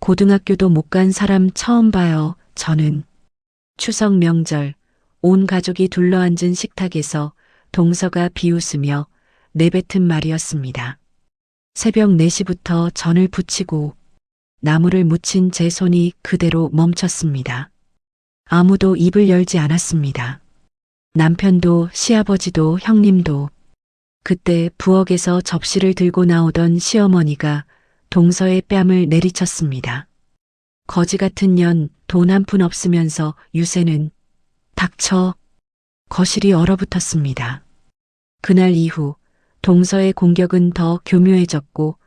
고등학교도 못 간 사람 처음 봐요, 저는. 추석 명절, 온 가족이 둘러앉은 식탁에서 동서가 비웃으며 내뱉은 말이었습니다. 새벽 4시부터 전을 부치고 나무를 묻힌 제 손이 그대로 멈췄습니다. 아무도 입을 열지 않았습니다. 남편도 시아버지도 형님도. 그때 부엌에서 접시를 들고 나오던 시어머니가 동서의 뺨을 내리쳤습니다. 거지 같은 년, 돈 한 푼 없으면서 유세는. 닥쳐. 거실이 얼어붙었습니다. 그날 이후 동서의 공격은 더 교묘해졌고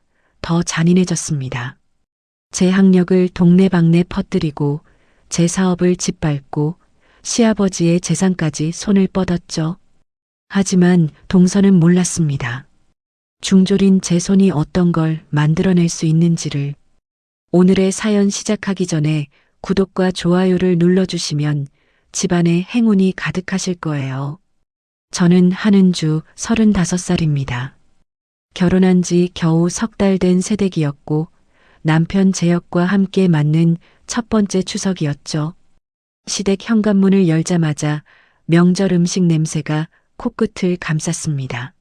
더 잔인해졌습니다. 제 학력을 동네방네 퍼뜨리고 제 사업을 짓밟고 시아버지의 재산까지 손을 뻗었죠. 하지만 동서는 몰랐습니다. 중졸인 제 손이 어떤 걸 만들어낼 수 있는지를. 오늘의 사연 시작하기 전에 구독과 좋아요를 눌러주시면 집안에 행운이 가득하실 거예요. 저는 한은주 35살입니다. 결혼한 지 겨우 석 달 된 새댁이었고 남편 재혁과 함께 맞는 첫 번째 추석이었죠. 시댁 현관문을 열자마자 명절 음식 냄새가 코끝을 감쌌습니다.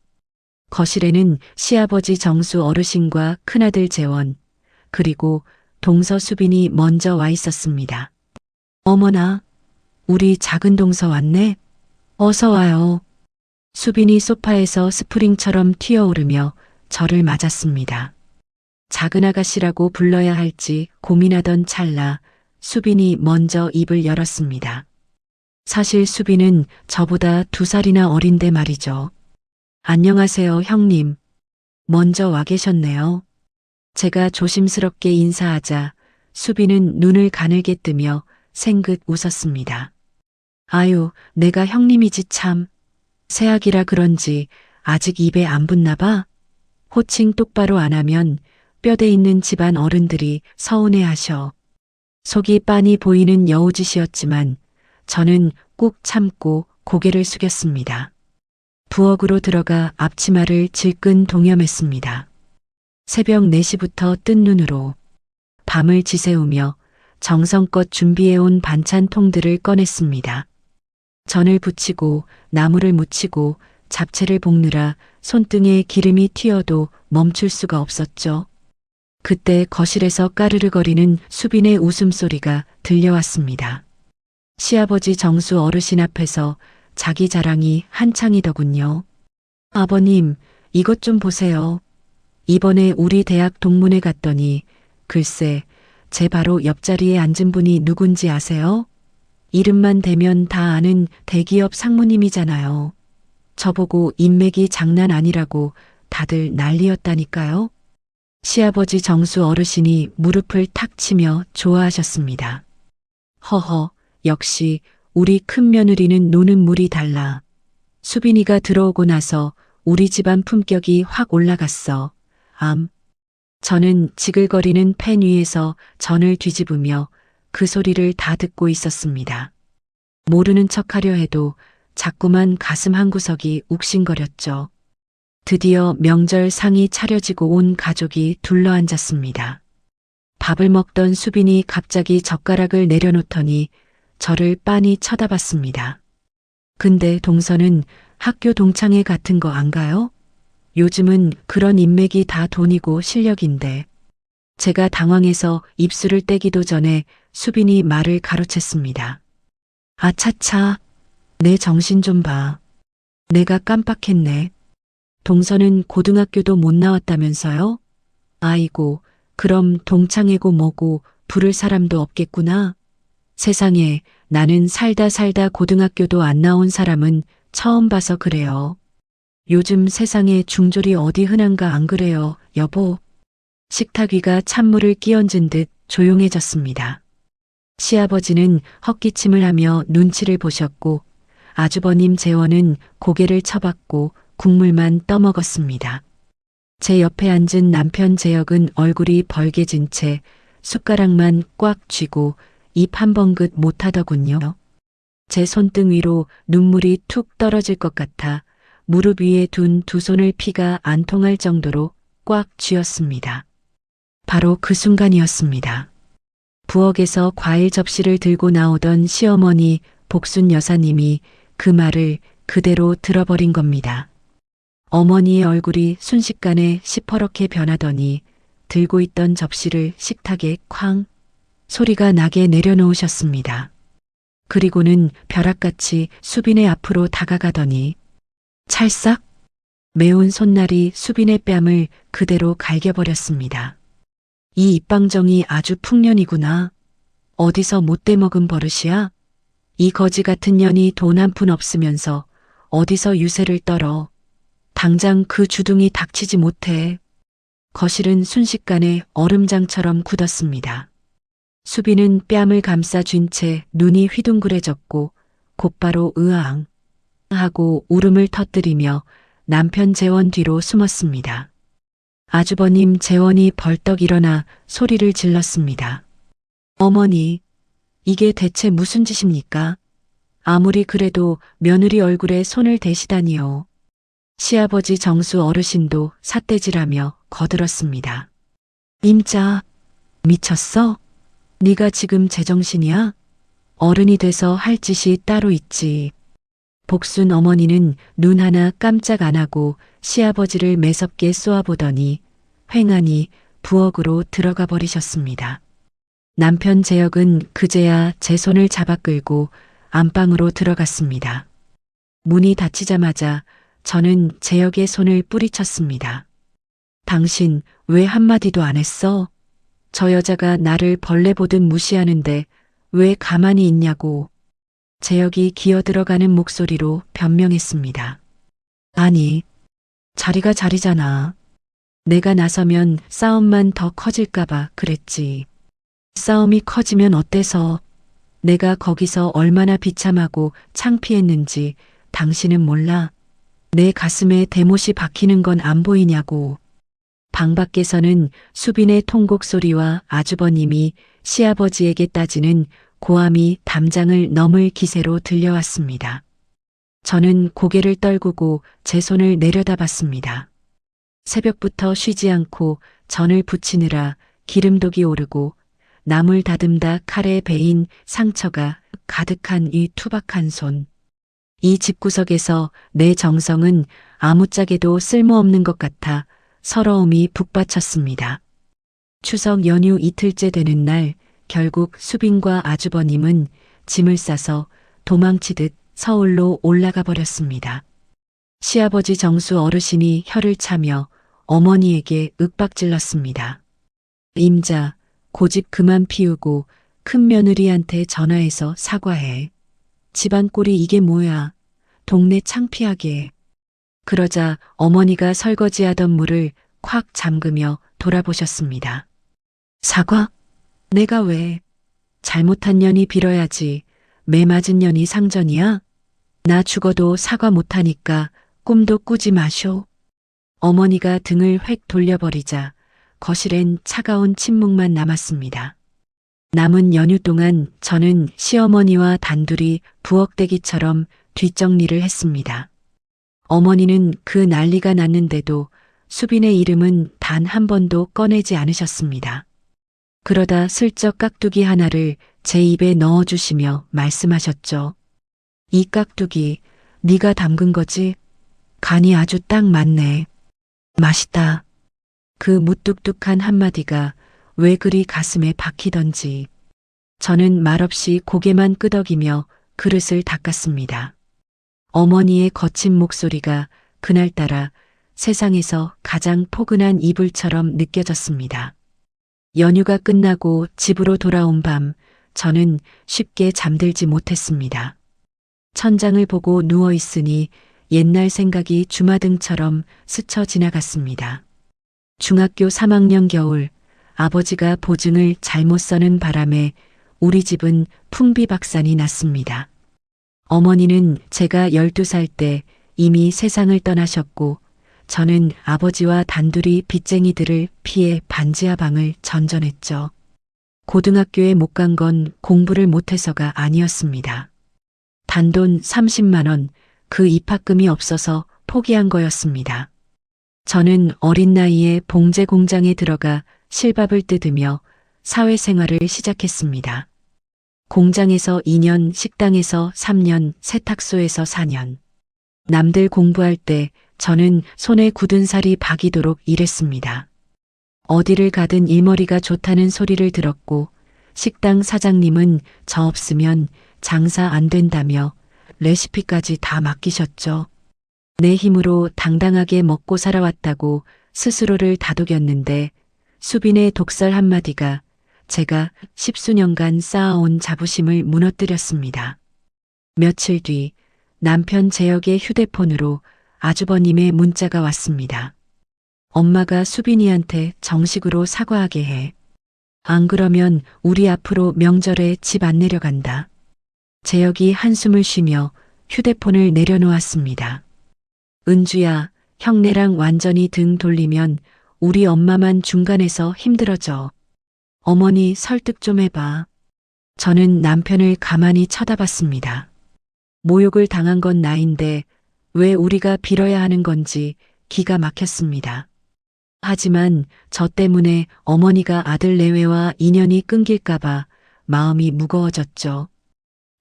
거실에는 시아버지 정수 어르신과 큰아들 재원, 그리고 동서 수빈이 먼저 와 있었습니다. 어머나, 우리 작은 동서 왔네. 어서 와요. 수빈이 소파에서 스프링처럼 튀어오르며 저를 맞았습니다. 작은 아가씨라고 불러야 할지 고민하던 찰나 수빈이 먼저 입을 열었습니다. 사실 수빈은 저보다 2살이나 어린데 말이죠. 안녕하세요, 형님. 먼저 와 계셨네요. 제가 조심스럽게 인사하자 수빈은 눈을 가늘게 뜨며 생긋 웃었습니다. 아유, 내가 형님이지 참. 새학이라 그런지 아직 입에 안 붙나 봐. 호칭 똑바로 안 하면 뼈대 있는 집안 어른들이 서운해하셔. 속이 빤히 보이는 여우짓이었지만 저는 꾹 참고 고개를 숙였습니다. 부엌으로 들어가 앞치마를 질끈 동여맸습니다. 새벽 4시부터 뜬 눈으로 밤을 지새우며 정성껏 준비해온 반찬통들을 꺼냈습니다. 전을 부치고 나무를 묻히고 잡채를 볶느라 손등에 기름이 튀어도 멈출 수가 없었죠. 그때 거실에서 까르르거리는 수빈의 웃음소리가 들려왔습니다. 시아버지 정수 어르신 앞에서 자기 자랑이 한창이더군요. 아버님, 이것 좀 보세요. 이번에 우리 대학 동문회 갔더니 글쎄, 제 바로 옆자리에 앉은 분이 누군지 아세요? 이름만 대면 다 아는 대기업 상무님이잖아요. 저보고 인맥이 장난 아니라고 다들 난리였다니까요. 시아버지 정수 어르신이 무릎을 탁 치며 좋아하셨습니다. 허허, 역시 우리 큰 며느리는 노는 물이 달라. 수빈이가 들어오고 나서 우리 집안 품격이 확 올라갔어. 저는 지글거리는 팬 위에서 전을 뒤집으며 그 소리를 다 듣고 있었습니다. 모르는 척하려 해도 자꾸만 가슴 한구석이 욱신거렸죠. 드디어 명절 상이 차려지고 온 가족이 둘러앉았습니다. 밥을 먹던 수빈이 갑자기 젓가락을 내려놓더니 저를 빤히 쳐다봤습니다. 근데 동서는 학교 동창회 같은 거 안 가요? 요즘은 그런 인맥이 다 돈이고 실력인데. 제가 당황해서 입술을 떼기도 전에 수빈이 말을 가로챘습니다. 아차차, 내 정신 좀 봐. 내가 깜빡했네. 동서는 고등학교도 못 나왔다면서요? 아이고, 그럼 동창회고 뭐고 부를 사람도 없겠구나. 세상에, 나는 살다 고등학교도 안 나온 사람은 처음 봐서 그래요. 요즘 세상에 중졸이 어디 흔한가 안 그래요, 여보? 식탁 위가 찬물을 끼얹은 듯 조용해졌습니다. 시아버지는 헛기침을 하며 눈치를 보셨고 아주버님 재원은 고개를 쳐박고 국물만 떠먹었습니다. 제 옆에 앉은 남편 재혁은 얼굴이 벌개진 채 숟가락만 꽉 쥐고 입 한 번긋 못하더군요. 제 손등 위로 눈물이 툭 떨어질 것 같아 무릎 위에 둔 두 손을 피가 안 통할 정도로 꽉 쥐었습니다. 바로 그 순간이었습니다. 부엌에서 과일 접시를 들고 나오던 시어머니 복순 여사님이 그 말을 그대로 들어버린 겁니다. 어머니의 얼굴이 순식간에 시퍼렇게 변하더니 들고 있던 접시를 식탁에 쾅 소리가 나게 내려놓으셨습니다. 그리고는 벼락같이 수빈의 앞으로 다가가더니 찰싹 매운 손날이 수빈의 뺨을 그대로 갈겨버렸습니다. 이 입방정이 아주 풍년이구나. 어디서 못돼 먹은 버릇이야? 이 거지 같은 년이 돈 한 푼 없으면서 어디서 유세를 떨어. 당장 그 주둥이 닥치지 못해. 거실은 순식간에 얼음장처럼 굳었습니다. 수빈은 뺨을 감싸 쥔 채 눈이 휘둥그레졌고 곧바로 으앙 하고 울음을 터뜨리며 남편 재원 뒤로 숨었습니다. 아주버님 재원이 벌떡 일어나 소리를 질렀습니다. 어머니, 이게 대체 무슨 짓입니까? 아무리 그래도 며느리 얼굴에 손을 대시다니요. 시아버지 정수 어르신도 삿대질하며 거들었습니다. 임자, 미쳤어? 네가 지금 제정신이야? 어른이 돼서 할 짓이 따로 있지. 복순 어머니는 눈 하나 깜짝 안 하고 시아버지를 매섭게 쏘아보더니 횡하니 부엌으로 들어가 버리셨습니다. 남편 재혁은 그제야 제 손을 잡아 끌고 안방으로 들어갔습니다. 문이 닫히자마자 저는 재혁의 손을 뿌리쳤습니다. 당신 왜 한마디도 안 했어? 저 여자가 나를 벌레 보듯 무시하는데 왜 가만히 있냐고. 재혁이 기어들어가는 목소리로 변명했습니다. 아니, 자리가 자리잖아. 내가 나서면 싸움만 더 커질까봐 그랬지. 싸움이 커지면 어때서? 내가 거기서 얼마나 비참하고 창피했는지 당신은 몰라. 내 가슴에 대못이 박히는 건 안 보이냐고. 방 밖에서는 수빈의 통곡 소리와 아주버님이 시아버지에게 따지는 고함이 담장을 넘을 기세로 들려왔습니다. 저는 고개를 떨구고 제 손을 내려다봤습니다. 새벽부터 쉬지 않고 전을 부치느라 기름독이 오르고 나물 다듬다 칼에 베인 상처가 가득한 이 투박한 손. 이 집구석에서 내 정성은 아무짝에도 쓸모없는 것 같아 서러움이 북받쳤습니다. 추석 연휴 이틀째 되는 날 결국 수빈과 아주버님은 짐을 싸서 도망치듯 서울로 올라가 버렸습니다. 시아버지 정수 어르신이 혀를 차며 어머니에게 윽박질렀습니다. 임자, 고집 그만 피우고 큰 며느리한테 전화해서 사과해. 집안 꼴이 이게 뭐야. 동네 창피하게. 그러자 어머니가 설거지하던 물을 콱 잠그며 돌아보셨습니다. 사과? 내가 왜? 잘못한 년이 빌어야지. 매 맞은 년이 상전이야? 나 죽어도 사과 못하니까 꿈도 꾸지 마쇼. 어머니가 등을 획 돌려버리자 거실엔 차가운 침묵만 남았습니다. 남은 연휴 동안 저는 시어머니와 단둘이 부엌대기처럼 뒷정리를 했습니다. 어머니는 그 난리가 났는데도 수빈의 이름은 단 한 번도 꺼내지 않으셨습니다. 그러다 슬쩍 깍두기 하나를 제 입에 넣어주시며 말씀하셨죠. 이 깍두기 네가 담근 거지? 간이 아주 딱 맞네. 맛있다. 그 무뚝뚝한 한마디가 왜 그리 가슴에 박히던지. 저는 말없이 고개만 끄덕이며 그릇을 닦았습니다. 어머니의 거친 목소리가 그날따라 세상에서 가장 포근한 이불처럼 느껴졌습니다. 연휴가 끝나고 집으로 돌아온 밤 저는 쉽게 잠들지 못했습니다. 천장을 보고 누워 있으니 옛날 생각이 주마등처럼 스쳐 지나갔습니다. 중학교 3학년 겨울 아버지가 보증을 잘못 서는 바람에 우리 집은 풍비박산이 났습니다. 어머니는 제가 12살 때 이미 세상을 떠나셨고 저는 아버지와 단둘이 빚쟁이들을 피해 반지하 방을 전전했죠. 고등학교에 못 간 건 공부를 못해서가 아니었습니다. 단돈 30만 원, 그 입학금이 없어서 포기한 거였습니다. 저는 어린 나이에 봉제 공장에 들어가 실밥을 뜯으며 사회생활을 시작했습니다. 공장에서 2년, 식당에서 3년, 세탁소에서 4년. 남들 공부할 때 저는 손에 굳은 살이 박이도록 일했습니다. 어디를 가든 일머리가 좋다는 소리를 들었고 식당 사장님은 저 없으면 장사 안 된다며 레시피까지 다 맡기셨죠. 내 힘으로 당당하게 먹고 살아왔다고 스스로를 다독였는데 수빈의 독설 한마디가 제가 10수년간 쌓아온 자부심을 무너뜨렸습니다. 며칠 뒤 남편 재혁의 휴대폰으로 아주버님의 문자가 왔습니다. 엄마가 수빈이한테 정식으로 사과하게 해. 안 그러면 우리 앞으로 명절에 집 안 내려간다. 재혁이 한숨을 쉬며 휴대폰을 내려놓았습니다. 은주야, 형네랑 완전히 등 돌리면 우리 엄마만 중간에서 힘들어져. 어머니 설득 좀 해봐. 저는 남편을 가만히 쳐다봤습니다. 모욕을 당한 건 나인데 왜 우리가 빌어야 하는 건지 기가 막혔습니다. 하지만 저 때문에 어머니가 아들 내외와 인연이 끊길까봐 마음이 무거워졌죠.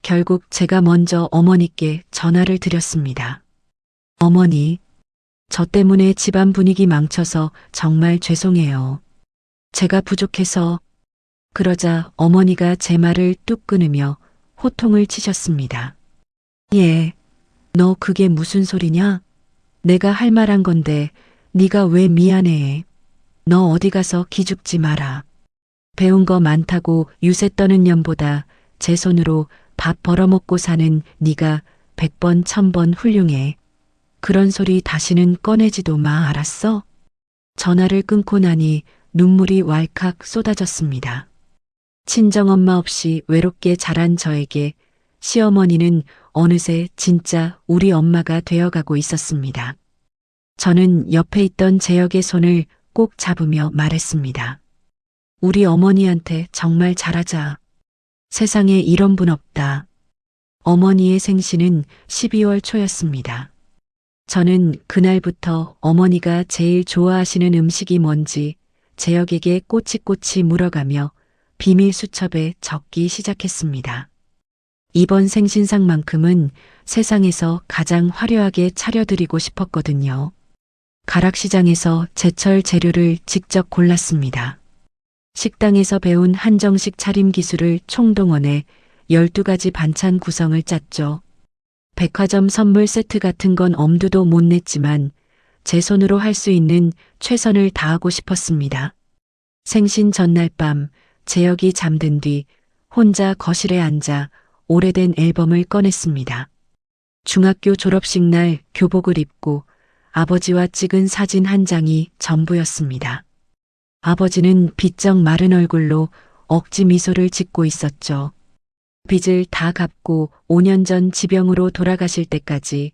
결국 제가 먼저 어머니께 전화를 드렸습니다. 어머니, 저 때문에 집안 분위기 망쳐서 정말 죄송해요. 제가 부족해서. 그러자 어머니가 제 말을 뚝 끊으며 호통을 치셨습니다. 예, 너 그게 무슨 소리냐? 내가 할 말한 건데 네가 왜 미안해해? 너 어디 가서 기죽지 마라. 배운 거 많다고 유세 떠는 년보다 제 손으로 밥 벌어먹고 사는 네가 100번 1000번 훌륭해. 그런 소리 다시는 꺼내지도 마, 알았어? 전화를 끊고 나니 눈물이 왈칵 쏟아졌습니다. 친정엄마 없이 외롭게 자란 저에게 시어머니는 어느새 진짜 우리 엄마가 되어가고 있었습니다. 저는 옆에 있던 재혁의 손을 꼭 잡으며 말했습니다. 우리 어머니한테 정말 잘하자. 세상에 이런 분 없다. 어머니의 생신은 12월 초였습니다. 저는 그날부터 어머니가 제일 좋아하시는 음식이 뭔지 재혁에게 꼬치꼬치 물어가며 비밀 수첩에 적기 시작했습니다. 이번 생신상만큼은 세상에서 가장 화려하게 차려드리고 싶었거든요. 가락시장에서 제철 재료를 직접 골랐습니다. 식당에서 배운 한정식 차림 기술을 총동원해 12가지 반찬 구성을 짰죠. 백화점 선물 세트 같은 건 엄두도 못 냈지만 제 손으로 할 수 있는 최선을 다하고 싶었습니다. 생신 전날 밤 재혁이 잠든 뒤 혼자 거실에 앉아 오래된 앨범을 꺼냈습니다. 중학교 졸업식 날 교복을 입고 아버지와 찍은 사진 한 장이 전부였습니다. 아버지는 비쩍 마른 얼굴로 억지 미소를 짓고 있었죠. 빚을 다 갚고 5년 전 지병으로 돌아가실 때까지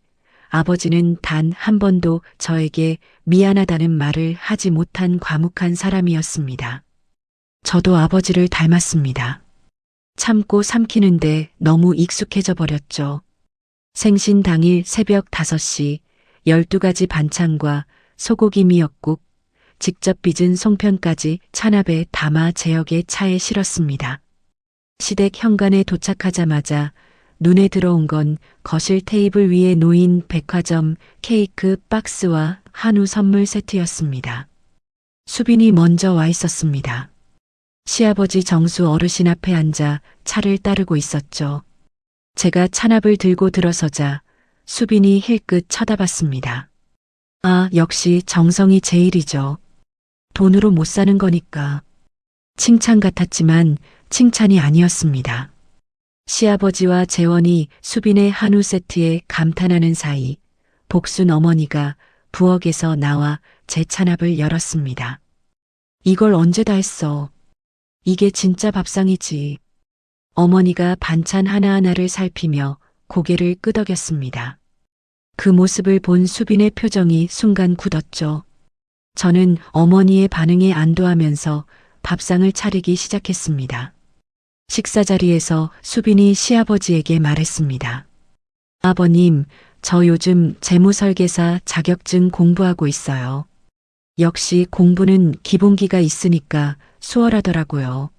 아버지는 단 한 번도 저에게 미안하다는 말을 하지 못한 과묵한 사람이었습니다. 저도 아버지를 닮았습니다. 참고 삼키는데 너무 익숙해져 버렸죠. 생신 당일 새벽 5시 12가지 반찬과 소고기 미역국, 직접 빚은 송편까지 찬압에 담아 재혁의 차에 실었습니다. 시댁 현관에 도착하자마자 눈에 들어온 건 거실 테이블 위에 놓인 백화점 케이크 박스와 한우 선물 세트였습니다. 수빈이 먼저 와 있었습니다. 시아버지 정수 어르신 앞에 앉아 차를 따르고 있었죠. 제가 찬압을 들고 들어서자 수빈이 힐끗 쳐다봤습니다. 아, 역시 정성이 제일이죠. 돈으로 못 사는 거니까. 칭찬 같았지만 칭찬이 아니었습니다. 시아버지와 재원이 수빈의 한우 세트에 감탄하는 사이 복순 어머니가 부엌에서 나와 제 찬압을 열었습니다. 이걸 언제 다 했어? 이게 진짜 밥상이지. 어머니가 반찬 하나하나를 살피며 고개를 끄덕였습니다. 그 모습을 본 수빈의 표정이 순간 굳었죠. 저는 어머니의 반응에 안도하면서 밥상을 차리기 시작했습니다. 식사 자리에서 수빈이 시아버지에게 말했습니다. 아버님, 저 요즘 재무설계사 자격증 공부하고 있어요. 역시 공부는 기본기가 있으니까 수월하더라고요.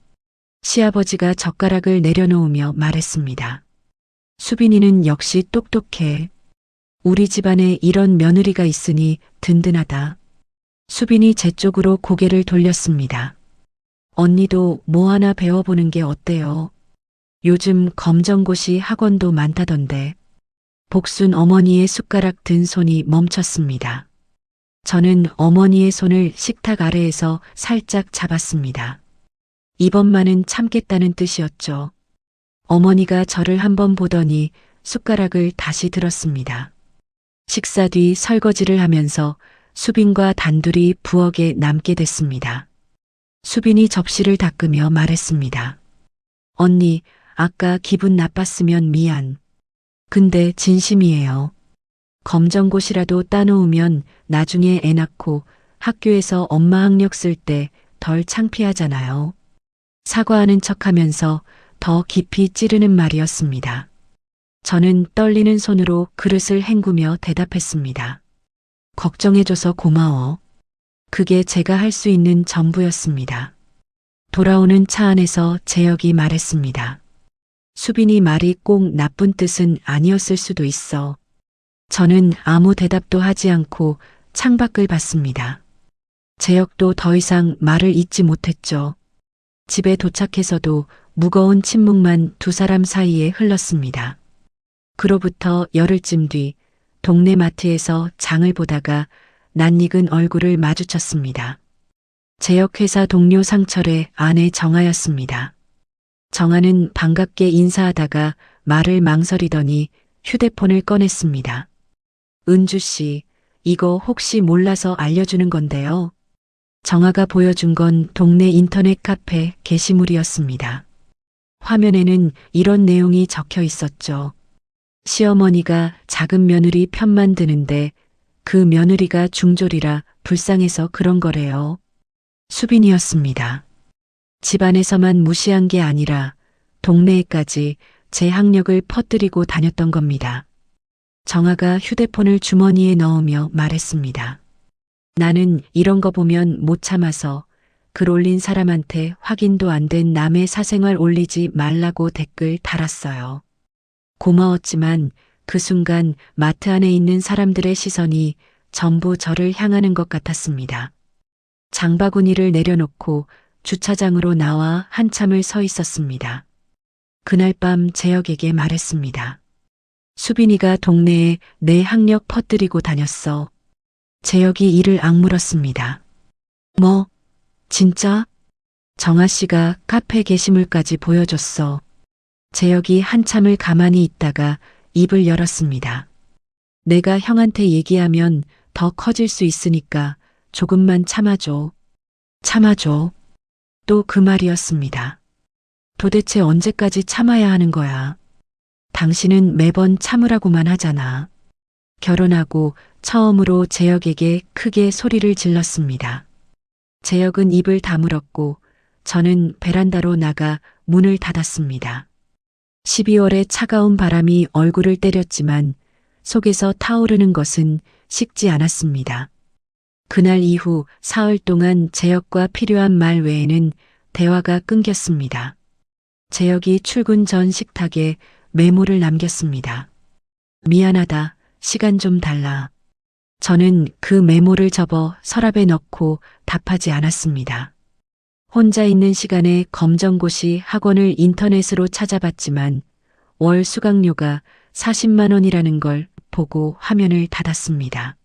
시아버지가 젓가락을 내려놓으며 말했습니다. 수빈이는 역시 똑똑해. 우리 집안에 이런 며느리가 있으니 든든하다. 수빈이 제 쪽으로 고개를 돌렸습니다. 언니도 뭐 하나 배워보는 게 어때요? 요즘 검정고시 학원도 많다던데. 복순 어머니의 숟가락 든 손이 멈췄습니다. 저는 어머니의 손을 식탁 아래에서 살짝 잡았습니다. 이번만은 참겠다는 뜻이었죠. 어머니가 저를 한번 보더니 숟가락을 다시 들었습니다. 식사 뒤 설거지를 하면서 수빈과 단둘이 부엌에 남게 됐습니다. 수빈이 접시를 닦으며 말했습니다. 언니, 아까 기분 나빴으면 미안. 근데 진심이에요. 검정고시라도 따놓으면 나중에 애 낳고 학교에서 엄마 학력 쓸 때 덜 창피하잖아요. 사과하는 척하면서 더 깊이 찌르는 말이었습니다. 저는 떨리는 손으로 그릇을 헹구며 대답했습니다. 걱정해줘서 고마워. 그게 제가 할 수 있는 전부였습니다. 돌아오는 차 안에서 재혁이 말했습니다. 수빈이 말이 꼭 나쁜 뜻은 아니었을 수도 있어. 저는 아무 대답도 하지 않고 창밖을 봤습니다. 재혁도 더 이상 말을 잇지 못했죠. 집에 도착해서도 무거운 침묵만 두 사람 사이에 흘렀습니다. 그로부터 열흘쯤 뒤 동네 마트에서 장을 보다가 낯익은 얼굴을 마주쳤습니다. 재혁 회사 동료 상철의 아내 정아였습니다. 정아는 반갑게 인사하다가 말을 망설이더니 휴대폰을 꺼냈습니다. 은주 씨, 이거 혹시 몰라서 알려주는 건데요. 정아가 보여준 건 동네 인터넷 카페 게시물이었습니다. 화면에는 이런 내용이 적혀 있었죠. 시어머니가 작은 며느리 편만 드는데 그 며느리가 중졸이라 불쌍해서 그런 거래요. 수빈이었습니다. 집안에서만 무시한 게 아니라 동네에까지 제 학력을 퍼뜨리고 다녔던 겁니다. 정아가 휴대폰을 주머니에 넣으며 말했습니다. 나는 이런 거 보면 못 참아서 글 올린 사람한테 확인도 안 된 남의 사생활 올리지 말라고 댓글 달았어요. 고마웠지만 그 순간 마트 안에 있는 사람들의 시선이 전부 저를 향하는 것 같았습니다. 장바구니를 내려놓고 주차장으로 나와 한참을 서 있었습니다. 그날 밤 재혁에게 말했습니다. 수빈이가 동네에 내 학력 퍼뜨리고 다녔어. 재혁이 이를 악물었습니다. 뭐? 진짜? 정아 씨가 카페 게시물까지 보여줬어. 재혁이 한참을 가만히 있다가 입을 열었습니다. 내가 형한테 얘기하면 더 커질 수 있으니까 조금만 참아줘. 참아줘. 또 그 말이었습니다. 도대체 언제까지 참아야 하는 거야? 당신은 매번 참으라고만 하잖아. 결혼하고 처음으로 재혁에게 크게 소리를 질렀습니다. 재혁은 입을 다물었고 저는 베란다로 나가 문을 닫았습니다. 12월의 차가운 바람이 얼굴을 때렸지만 속에서 타오르는 것은 식지 않았습니다. 그날 이후 사흘 동안 재혁과 필요한 말 외에는 대화가 끊겼습니다. 재혁이 출근 전 식탁에 메모를 남겼습니다. 미안하다. 시간 좀 달라. 저는 그 메모를 접어 서랍에 넣고 답하지 않았습니다. 혼자 있는 시간에 검정고시 학원을 인터넷으로 찾아봤지만 월 수강료가 40만 원이라는 걸 보고 화면을 닫았습니다.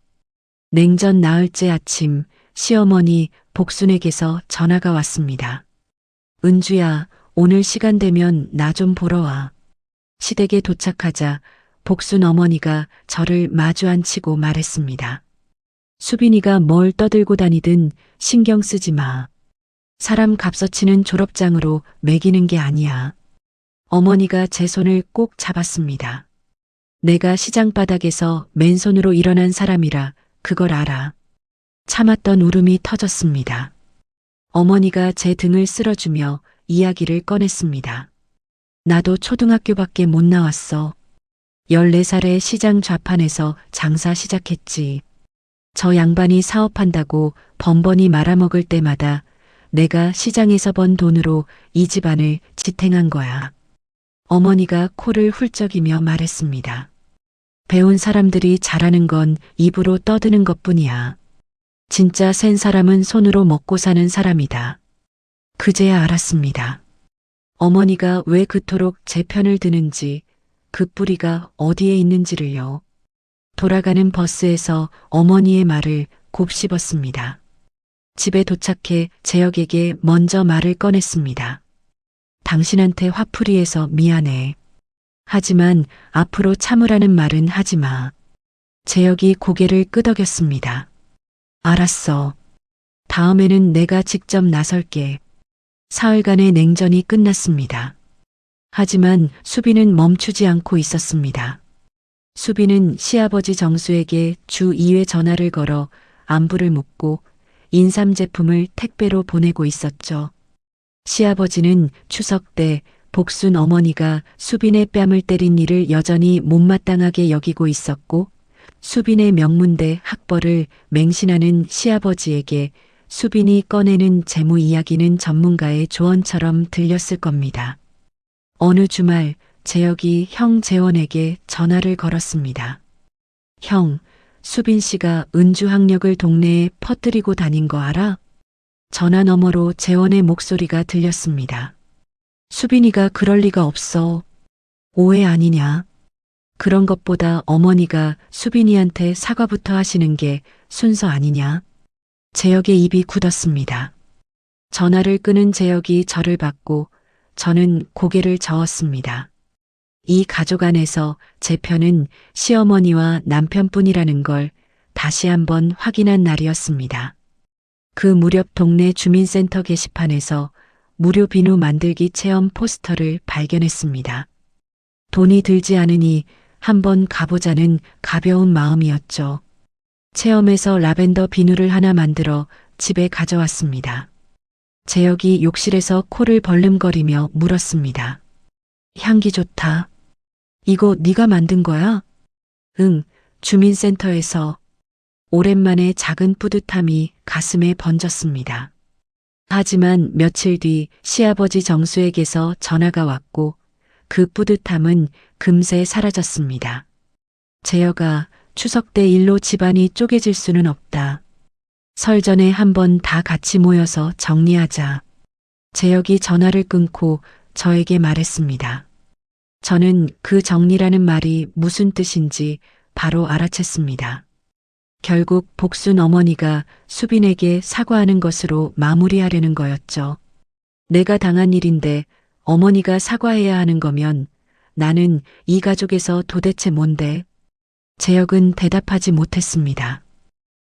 냉전 나흘째 아침 시어머니 복순에게서 전화가 왔습니다. 은주야, 오늘 시간 되면 나 좀 보러 와. 시댁에 도착하자 복순 어머니가 저를 마주 앉히고 말했습니다. 수빈이가 뭘 떠들고 다니든 신경 쓰지 마. 사람 값어치는 졸업장으로 매기는 게 아니야. 어머니가 제 손을 꼭 잡았습니다. 내가 시장 바닥에서 맨손으로 일어난 사람이라 그걸 알아. 참았던 울음이 터졌습니다. 어머니가 제 등을 쓸어주며 이야기를 꺼냈습니다. 나도 초등학교밖에 못 나왔어. 14살에 시장 좌판에서 장사 시작했지. 저 양반이 사업한다고 번번이 말아먹을 때마다 내가 시장에서 번 돈으로 이 집안을 지탱한 거야. 어머니가 코를 훌쩍이며 말했습니다. 배운 사람들이 잘하는 건 입으로 떠드는 것뿐이야. 진짜 센 사람은 손으로 먹고 사는 사람이다. 그제야 알았습니다. 어머니가 왜 그토록 제 편을 드는지, 그 뿌리가 어디에 있는지를요. 돌아가는 버스에서 어머니의 말을 곱씹었습니다. 집에 도착해 재혁에게 먼저 말을 꺼냈습니다. 당신한테 화풀이해서 미안해. 하지만 앞으로 참으라는 말은 하지 마. 재혁이 고개를 끄덕였습니다. 알았어. 다음에는 내가 직접 나설게. 사흘간의 냉전이 끝났습니다. 하지만 수빈은 멈추지 않고 있었습니다. 수빈은 시아버지 정수에게 주 2회 전화를 걸어 안부를 묻고 인삼 제품을 택배로 보내고 있었죠. 시아버지는 추석 때 복순 어머니가 수빈의 뺨을 때린 일을 여전히 못마땅하게 여기고 있었고, 수빈의 명문대 학벌을 맹신하는 시아버지에게 수빈이 꺼내는 재무 이야기는 전문가의 조언처럼 들렸을 겁니다. 어느 주말 재혁이 형 재원에게 전화를 걸었습니다. 형, 수빈 씨가 은주학력을 동네에 퍼뜨리고 다닌 거 알아? 전화 너머로 재원의 목소리가 들렸습니다. 수빈이가 그럴 리가 없어. 오해 아니냐? 그런 것보다 어머니가 수빈이한테 사과부터 하시는 게 순서 아니냐? 재혁의 입이 굳었습니다. 전화를 끄는 재혁이 저를 받고 저는 고개를 저었습니다. 이 가족 안에서 제 편은 시어머니와 남편뿐이라는 걸 다시 한번 확인한 날이었습니다. 그 무렵 동네 주민센터 게시판에서 무료 비누 만들기 체험 포스터를 발견했습니다. 돈이 들지 않으니 한번 가보자는 가벼운 마음이었죠. 체험에서 라벤더 비누를 하나 만들어 집에 가져왔습니다. 재혁이 욕실에서 코를 벌름거리며 물었습니다. 향기 좋다. 이거 네가 만든 거야? 응, 주민센터에서. 오랜만에 작은 뿌듯함이 가슴에 번졌습니다. 하지만 며칠 뒤 시아버지 정수에게서 전화가 왔고 그 뿌듯함은 금세 사라졌습니다. 재혁아, 추석 때 일로 집안이 쪼개질 수는 없다. 설 전에 한번 다 같이 모여서 정리하자. 재혁이 전화를 끊고 저에게 말했습니다. 저는 그 정리라는 말이 무슨 뜻인지 바로 알아챘습니다. 결국 복순 어머니가 수빈에게 사과하는 것으로 마무리하려는 거였죠. 내가 당한 일인데 어머니가 사과해야 하는 거면 나는 이 가족에서 도대체 뭔데? 재혁은 대답하지 못했습니다.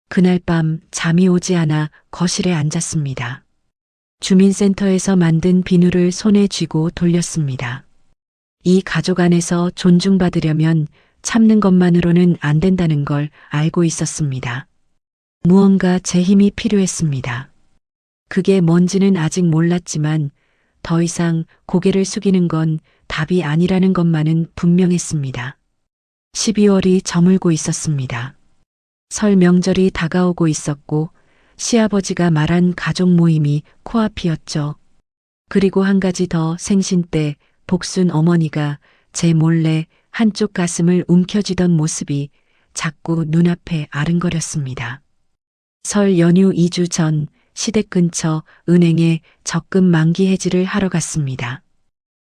그날 밤 잠이 오지 않아 거실에 앉았습니다. 주민센터에서 만든 비누를 손에 쥐고 돌렸습니다. 이 가족 안에서 존중받으려면 참는 것만으로는 안 된다는 걸 알고 있었습니다. 무언가 제 힘이 필요했습니다. 그게 뭔지는 아직 몰랐지만 더 이상 고개를 숙이는 건 답이 아니라는 것만은 분명했습니다. 12월이 저물고 있었습니다. 설 명절이 다가오고 있었고 시아버지가 말한 가족 모임이 코앞이었죠. 그리고 한 가지 더 생신 때 복순 어머니가 제 몰래 한쪽 가슴을 움켜쥐던 모습이 자꾸 눈앞에 아른거렸습니다. 설 연휴 2주 전 시댁 근처 은행에 적금 만기 해지를 하러 갔습니다.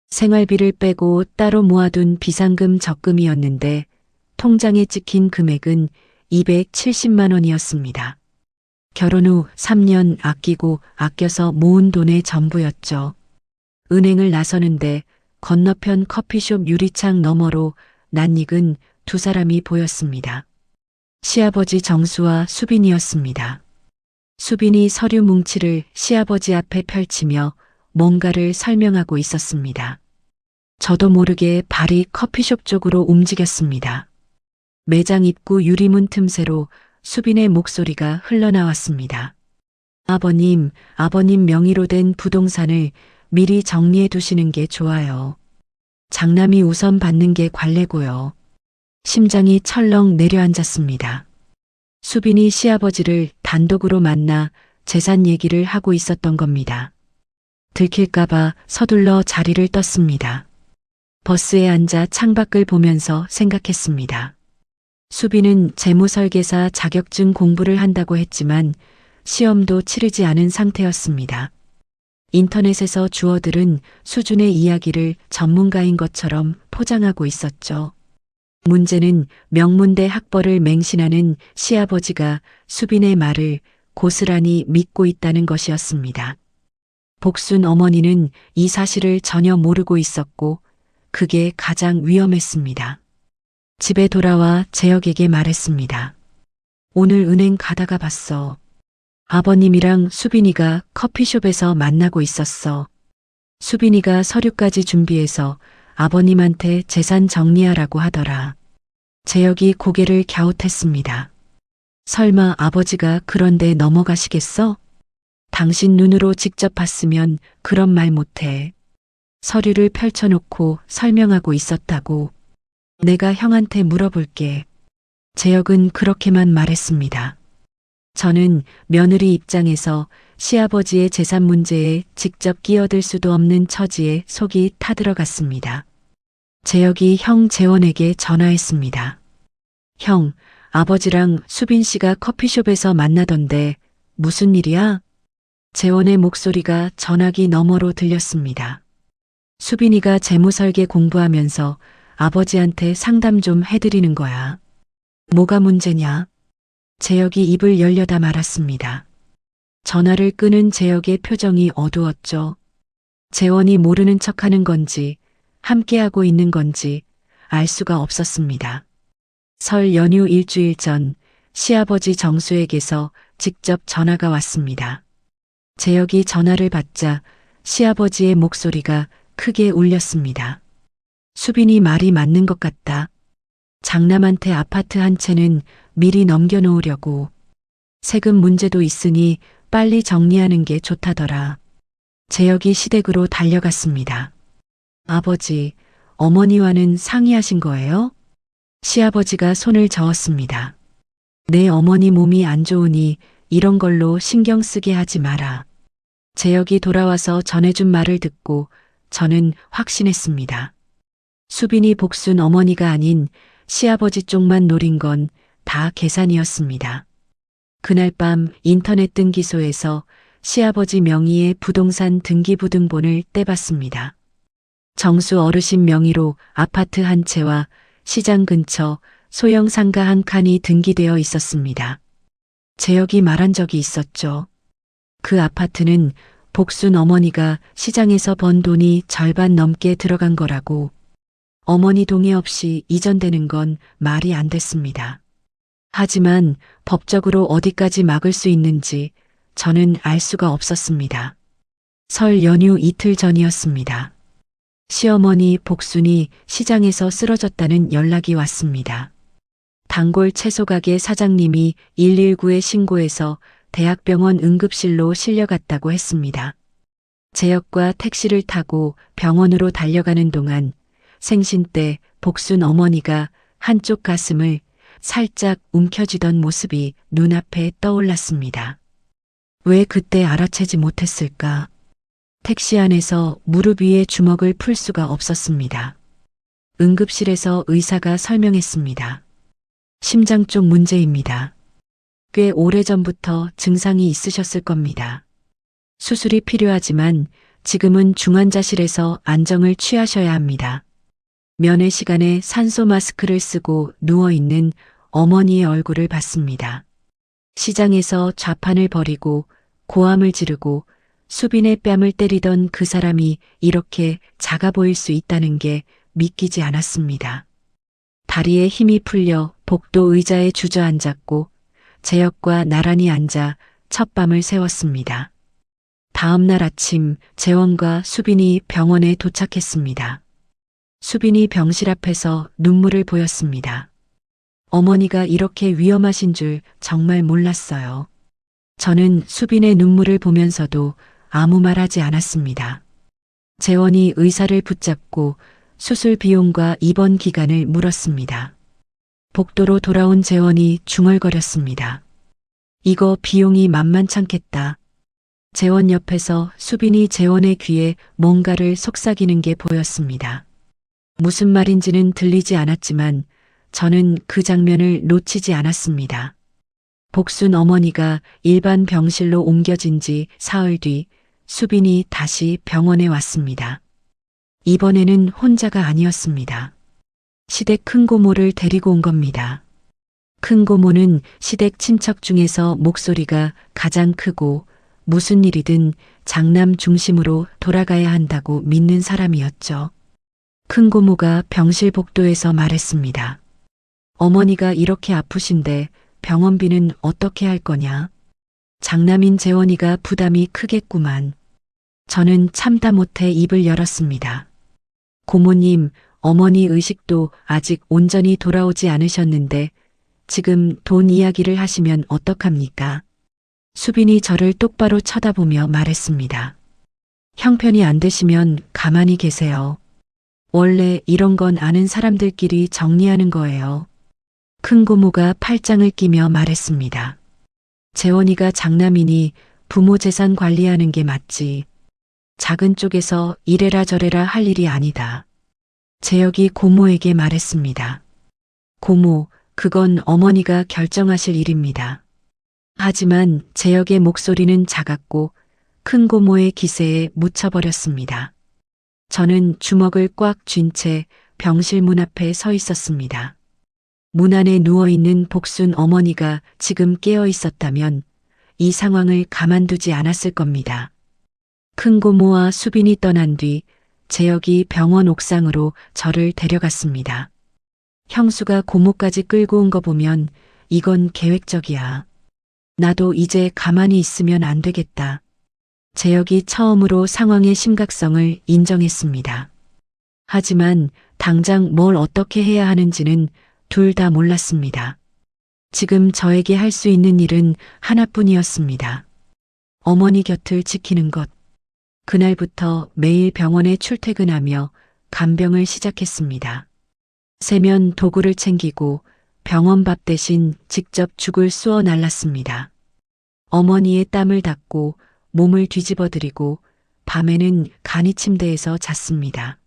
생활비를 빼고 따로 모아둔 비상금 적금이었는데 통장에 찍힌 금액은 270만 원이었습니다. 결혼 후 3년 아껴서 모은 돈의 전부였죠. 은행을 나서는데 건너편 커피숍 유리창 너머로 낯익은 두 사람이 보였습니다. 시아버지 정수와 수빈이었습니다. 수빈이 서류 뭉치를 시아버지 앞에 펼치며 뭔가를 설명하고 있었습니다. 저도 모르게 발이 커피숍 쪽으로 움직였습니다. 매장 입구 유리문 틈새로 수빈의 목소리가 흘러나왔습니다. 아버님 명의로 된 부동산을 미리 정리해 두시는 게 좋아요. 장남이 우선 받는 게 관례고요. 심장이 철렁 내려앉았습니다. 수빈이 시아버지를 단독으로 만나 재산 얘기를 하고 있었던 겁니다. 들킬까봐 서둘러 자리를 떴습니다. 버스에 앉아 창밖을 보면서 생각했습니다. 수빈은 재무설계사 자격증 공부를 한다고 했지만 시험도 치르지 않은 상태였습니다. 인터넷에서 주워들은 수준의 이야기를 전문가인 것처럼 포장하고 있었죠. 문제는 명문대 학벌을 맹신하는 시아버지가 수빈의 말을 고스란히 믿고 있다는 것이었습니다. 복순 어머니는 이 사실을 전혀 모르고 있었고 그게 가장 위험했습니다. 집에 돌아와 재혁에게 말했습니다. 오늘 은행 가다가 봤어. 아버님이랑 수빈이가 커피숍에서 만나고 있었어. 수빈이가 서류까지 준비해서 아버님한테 재산 정리하라고 하더라. 재혁이 고개를 갸웃했습니다. 설마 아버지가 그런데 넘어가시겠어? 당신 눈으로 직접 봤으면 그런 말 못해. 서류를 펼쳐놓고 설명하고 있었다고. 내가 형한테 물어볼게. 재혁은 그렇게만 말했습니다. 저는 며느리 입장에서 시아버지의 재산 문제에 직접 끼어들 수도 없는 처지에 속이 타들어갔습니다. 재혁이 형 재원에게 전화했습니다. 형, 아버지랑 수빈 씨가 커피숍에서 만나던데 무슨 일이야? 재원의 목소리가 전화기 너머로 들렸습니다. 수빈이가 재무설계 공부하면서 아버지한테 상담 좀 해드리는 거야. 뭐가 문제냐? 재혁이 입을 열려다 말았습니다. 전화를 끄는 재혁의 표정이 어두웠죠. 재원이 모르는 척하는 건지 함께하고 있는 건지 알 수가 없었습니다. 설 연휴 일주일 전 시아버지 정수에게서 직접 전화가 왔습니다. 재혁이 전화를 받자 시아버지의 목소리가 크게 울렸습니다. 수빈이 말이 맞는 것 같다. 장남한테 아파트 한 채는 미리 넘겨놓으려고. 세금 문제도 있으니 빨리 정리하는 게 좋다더라. 재혁이 시댁으로 달려갔습니다. 아버지, 어머니와는 상의하신 거예요? 시아버지가 손을 저었습니다. 내 어머니 몸이 안 좋으니 이런 걸로 신경 쓰게 하지 마라. 재혁이 돌아와서 전해준 말을 듣고 저는 확신했습니다. 수빈이 복순 어머니가 아닌 시아버지 쪽만 노린 건 다 계산이었습니다. 그날 밤 인터넷 등기소에서 시아버지 명의의 부동산 등기부등본을 떼봤습니다. 정수 어르신 명의로 아파트 한 채와 시장 근처 소형 상가 한 칸이 등기되어 있었습니다. 재혁이 말한 적이 있었죠. 그 아파트는 복순 어머니가 시장에서 번 돈이 절반 넘게 들어간 거라고. 어머니 동의 없이 이전되는 건 말이 안 됐습니다. 하지만 법적으로 어디까지 막을 수 있는지 저는 알 수가 없었습니다. 설 연휴 이틀 전이었습니다. 시어머니 복순이 시장에서 쓰러졌다는 연락이 왔습니다. 단골 채소가게 사장님이 119에 신고해서 대학병원 응급실로 실려갔다고 했습니다. 재혁과 택시를 타고 병원으로 달려가는 동안 생신 때 복순 어머니가 한쪽 가슴을 살짝 움켜쥐던 모습이 눈앞에 떠올랐습니다. 왜 그때 알아채지 못했을까? 택시 안에서 무릎 위에 주먹을 풀 수가 없었습니다. 응급실에서 의사가 설명했습니다. 심장 쪽 문제입니다. 꽤 오래전부터 증상이 있으셨을 겁니다. 수술이 필요하지만 지금은 중환자실에서 안정을 취하셔야 합니다. 면회 시간에 산소 마스크를 쓰고 누워있는 어머니의 얼굴을 봤습니다. 시장에서 좌판을 벌이고 고함을 지르고 수빈의 뺨을 때리던 그 사람이 이렇게 작아 보일 수 있다는 게 믿기지 않았습니다. 다리에 힘이 풀려 복도 의자에 주저앉았고 재혁과 나란히 앉아 첫밤을 새웠습니다. 다음 날 아침 재원과 수빈이 병원에 도착했습니다. 수빈이 병실 앞에서 눈물을 보였습니다. 어머니가 이렇게 위험하신 줄 정말 몰랐어요. 저는 수빈의 눈물을 보면서도 아무 말 하지 않았습니다. 재원이 의사를 붙잡고 수술 비용과 입원 기간을 물었습니다. 복도로 돌아온 재원이 중얼거렸습니다. 이거 비용이 만만찮겠다. 재원 옆에서 수빈이 재원의 귀에 뭔가를 속삭이는 게 보였습니다. 무슨 말인지는 들리지 않았지만 저는 그 장면을 놓치지 않았습니다. 복순 어머니가 일반 병실로 옮겨진 지 사흘 뒤 수빈이 다시 병원에 왔습니다. 이번에는 혼자가 아니었습니다. 시댁 큰고모를 데리고 온 겁니다. 큰고모는 시댁 친척 중에서 목소리가 가장 크고 무슨 일이든 장남 중심으로 돌아가야 한다고 믿는 사람이었죠. 큰고모가 병실 복도에서 말했습니다. 어머니가 이렇게 아프신데 병원비는 어떻게 할 거냐? 장남인 재원이가 부담이 크겠구만. 저는 참다 못해 입을 열었습니다. 고모님, 어머니 의식도 아직 온전히 돌아오지 않으셨는데 지금 돈 이야기를 하시면 어떡합니까? 수빈이 저를 똑바로 쳐다보며 말했습니다. 형편이 안 되시면 가만히 계세요. 원래 이런 건 아는 사람들끼리 정리하는 거예요. 큰고모가 팔짱을 끼며 말했습니다. 재원이가 장남이니 부모 재산 관리하는 게 맞지. 작은 쪽에서 이래라 저래라 할 일이 아니다. 재혁이 고모에게 말했습니다. 고모, 그건 어머니가 결정하실 일입니다. 하지만 재혁의 목소리는 작았고 큰고모의 기세에 묻혀버렸습니다. 저는 주먹을 꽉 쥔 채 병실 문 앞에 서 있었습니다. 문 안에 누워있는 복순 어머니가 지금 깨어 있었다면 이 상황을 가만두지 않았을 겁니다. 큰고모와 수빈이 떠난 뒤 재혁이 병원 옥상으로 저를 데려갔습니다. 형수가 고모까지 끌고 온 거 보면 이건 계획적이야. 나도 이제 가만히 있으면 안 되겠다. 재혁이 처음으로 상황의 심각성을 인정했습니다. 하지만 당장 뭘 어떻게 해야 하는지는 둘 다 몰랐습니다. 지금 저에게 할 수 있는 일은 하나뿐이었습니다. 어머니 곁을 지키는 것. 그날부터 매일 병원에 출퇴근하며 간병을 시작했습니다. 세면 도구를 챙기고 병원 밥 대신 직접 죽을 쑤어 날랐습니다. 어머니의 땀을 닦고 몸을 뒤집어드리고 밤에는 간이 침대에서 잤습니다.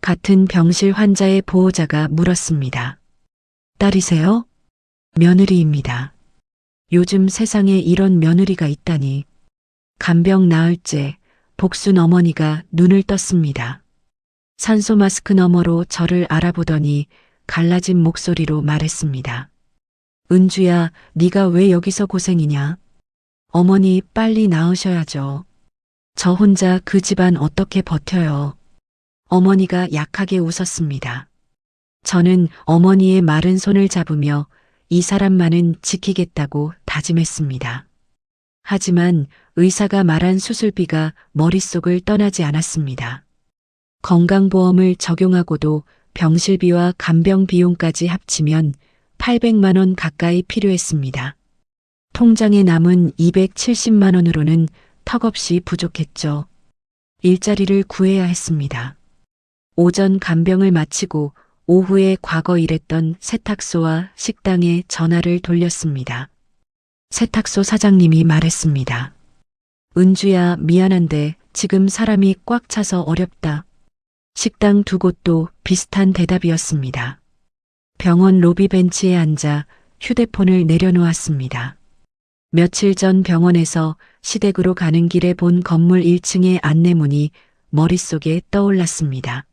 같은 병실 환자의 보호자가 물었습니다. 딸이세요? 며느리입니다. 요즘 세상에 이런 며느리가 있다니. 간병 나흘째 복순 어머니가 눈을 떴습니다. 산소 마스크 너머로 저를 알아보더니 갈라진 목소리로 말했습니다. 은주야, 네가 왜 여기서 고생이냐? 어머니 빨리 나으셔야죠. 저 혼자 그 집안 어떻게 버텨요? 어머니가 약하게 웃었습니다. 저는 어머니의 마른 손을 잡으며 이 사람만은 지키겠다고 다짐했습니다. 하지만 의사가 말한 수술비가 머릿속을 떠나지 않았습니다. 건강보험을 적용하고도 병실비와 간병 비용까지 합치면 800만 원 가까이 필요했습니다. 통장에 남은 270만 원으로는 턱없이 부족했죠. 일자리를 구해야 했습니다. 오전 간병을 마치고 오후에 과거 일했던 세탁소와 식당에 전화를 돌렸습니다. 세탁소 사장님이 말했습니다. 은주야, 미안한데 지금 사람이 꽉 차서 어렵다. 식당 두 곳도 비슷한 대답이었습니다. 병원 로비 벤치에 앉아 휴대폰을 내려놓았습니다. 며칠 전 병원에서 시댁으로 가는 길에 본 건물 1층의 안내문이 머릿속에 떠올랐습니다.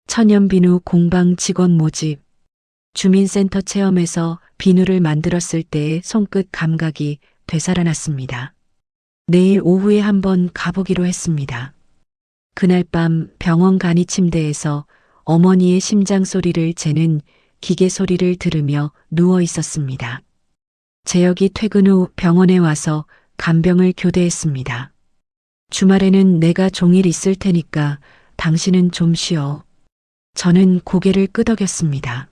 천연비누 공방 직원 모집. 주민센터 체험에서 비누를 만들었을 때의 손끝 감각이 되살아났습니다. 내일 오후에 한번 가보기로 했습니다. 그날 밤 병원 간이 침대에서 어머니의 심장 소리를 재는 기계 소리를 들으며 누워 있었습니다. 재혁이 퇴근 후 병원에 와서 간병을 교대했습니다. 주말에는 내가 종일 있을 테니까 당신은 좀 쉬어. 저는 고개를 끄덕였습니다.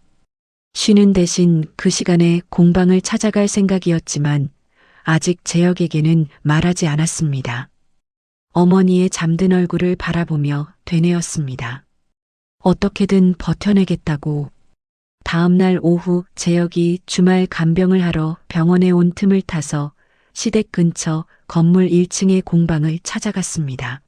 쉬는 대신 그 시간에 공방을 찾아갈 생각이었지만 아직 재혁에게는 말하지 않았습니다. 어머니의 잠든 얼굴을 바라보며 되뇌었습니다. 어떻게든 버텨내겠다고. 다음 날 오후 재혁이 주말 간병을 하러 병원에 온 틈을 타서 시댁 근처 건물 1층의 공방을 찾아갔습니다.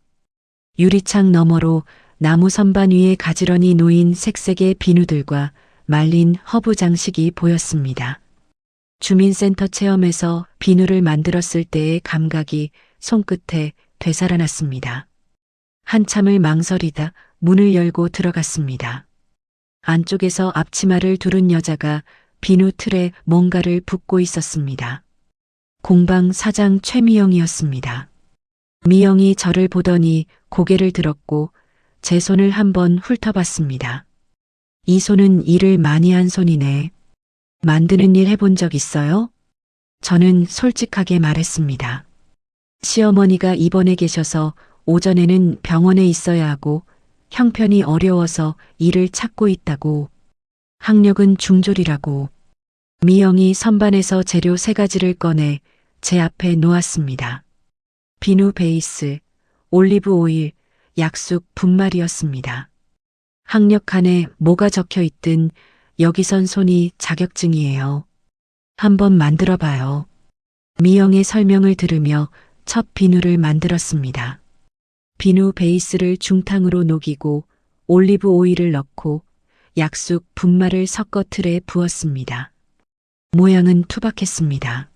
유리창 너머로 나무 선반 위에 가지런히 놓인 색색의 비누들과 말린 허브 장식이 보였습니다. 주민센터 체험에서 비누를 만들었을 때의 감각이 손끝에 되살아났습니다. 한참을 망설이다 문을 열고 들어갔습니다. 안쪽에서 앞치마를 두른 여자가 비누 틀에 뭔가를 붓고 있었습니다. 공방 사장 최미영이었습니다. 미영이 저를 보더니 고개를 들었고 제 손을 한번 훑어봤습니다. 이 손은 일을 많이 한 손이네. 만드는 일 해본 적 있어요? 저는 솔직하게 말했습니다. 시어머니가 입원해 계셔서 오전에는 병원에 있어야 하고 형편이 어려워서 일을 찾고 있다고. 학력은 중졸이라고. 미영이 선반에서 재료 3가지를 꺼내 제 앞에 놓았습니다. 비누 베이스, 올리브 오일, 약숙 분말이었습니다. 학력 칸에 뭐가 적혀 있든 여기선 손이 자격증이에요. 한번 만들어 봐요. 미영의 설명을 들으며 첫 비누를 만들었습니다. 비누 베이스를 중탕으로 녹이고 올리브 오일을 넣고 약숙 분말을 섞어 틀에 부었습니다. 모양은 투박했습니다.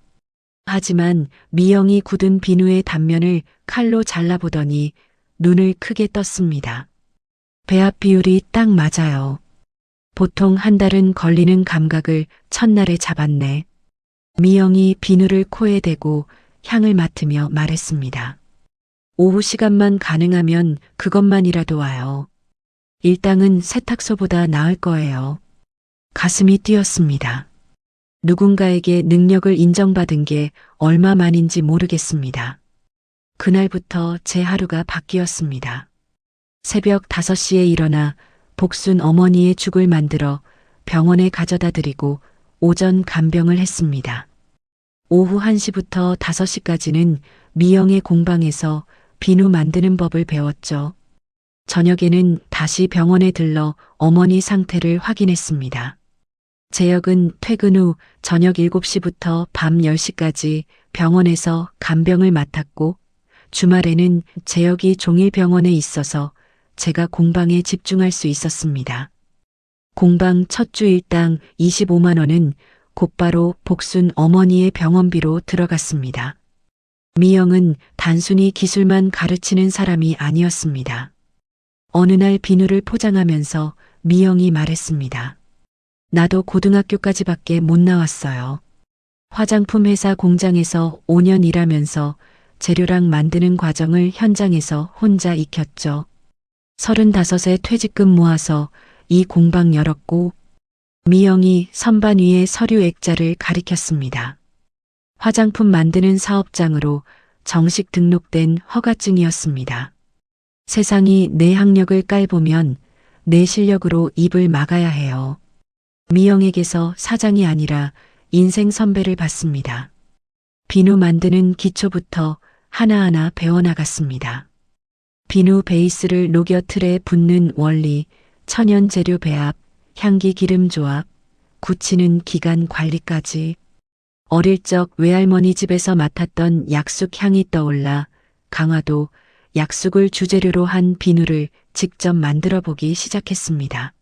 하지만 미영이 굳은 비누의 단면을 칼로 잘라보더니 눈을 크게 떴습니다. 배합 비율이 딱 맞아요. 보통 한 달은 걸리는 감각을 첫날에 잡았네. 미영이 비누를 코에 대고 향을 맡으며 말했습니다. 오후 시간만 가능하면 그것만이라도 와요. 일당은 세탁소보다 나을 거예요. 가슴이 뛰었습니다. 누군가에게 능력을 인정받은 게 얼마만인지 모르겠습니다. 그날부터 제 하루가 바뀌었습니다. 새벽 5시에 일어나 복순 어머니의 죽을 만들어 병원에 가져다 드리고 오전 간병을 했습니다. 오후 1시부터 5시까지는 미영의 공방에서 비누 만드는 법을 배웠죠. 저녁에는 다시 병원에 들러 어머니 상태를 확인했습니다. 재혁은 퇴근 후 저녁 7시부터 밤 10시까지 병원에서 간병을 맡았고 주말에는 재혁이 종일 병원에 있어서 제가 공방에 집중할 수 있었습니다. 공방 첫 주 일당 25만 원은 곧바로 복순 어머니의 병원비로 들어갔습니다. 미영은 단순히 기술만 가르치는 사람이 아니었습니다. 어느 날 비누를 포장하면서 미영이 말했습니다. 나도 고등학교까지밖에 못 나왔어요. 화장품 회사 공장에서 5년 일하면서 재료랑 만드는 과정을 현장에서 혼자 익혔죠. 35에 퇴직금 모아서 이 공방 열었고 미영이 선반 위에 서류 액자를 가리켰습니다. 화장품 만드는 사업장으로 정식 등록된 허가증이었습니다. 세상이 내 학력을 깔보면 내 실력으로 입을 막아야 해요. 미영에게서 사장이 아니라 인생 선배를 받습니다. 비누 만드는 기초부터 하나하나 배워나갔습니다. 비누 베이스를 녹여 틀에 붓는 원리, 천연 재료 배합, 향기 기름 조합, 굳히는 기간 관리까지. 어릴 적 외할머니 집에서 맡았던 약숙 향이 떠올라 강화도 약숙을 주재료로 한 비누를 직접 만들어 보기 시작했습니다.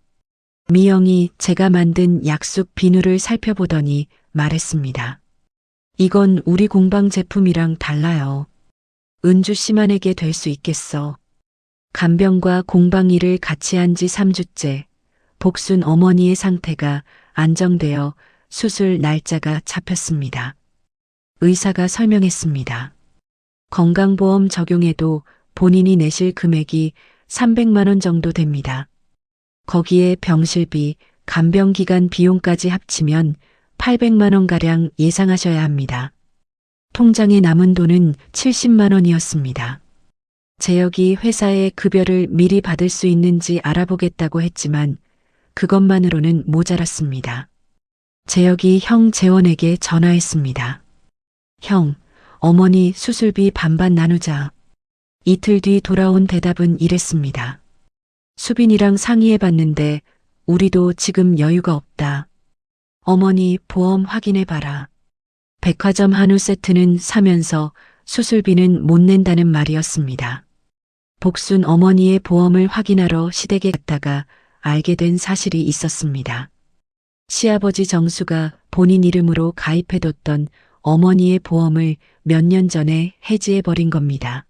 미영이 제가 만든 약숙 비누를 살펴보더니 말했습니다. 이건 우리 공방 제품이랑 달라요. 은주 씨만에게 될 수 있겠어. 간병과 공방 일을 같이 한 지 3주째 복순 어머니의 상태가 안정되어 수술 날짜가 잡혔습니다. 의사가 설명했습니다. 건강보험 적용해도 본인이 내실 금액이 300만 원 정도 됩니다. 거기에 병실비, 간병기간 비용까지 합치면 800만 원가량 예상하셔야 합니다. 통장에 남은 돈은 70만 원이었습니다. 재혁이 회사에 급여를 미리 받을 수 있는지 알아보겠다고 했지만 그것만으로는 모자랐습니다. 재혁이 형 재원에게 전화했습니다. 형, 어머니 수술비 반반 나누자. 이틀 뒤 돌아온 대답은 이랬습니다. 수빈이랑 상의해봤는데 우리도 지금 여유가 없다. 어머니 보험 확인해봐라. 백화점 한우 세트는 사면서 수술비는 못 낸다는 말이었습니다. 복순 어머니의 보험을 확인하러 시댁에 갔다가 알게 된 사실이 있었습니다. 시아버지 정수가 본인 이름으로 가입해뒀던 어머니의 보험을 몇 년 전에 해지해버린 겁니다.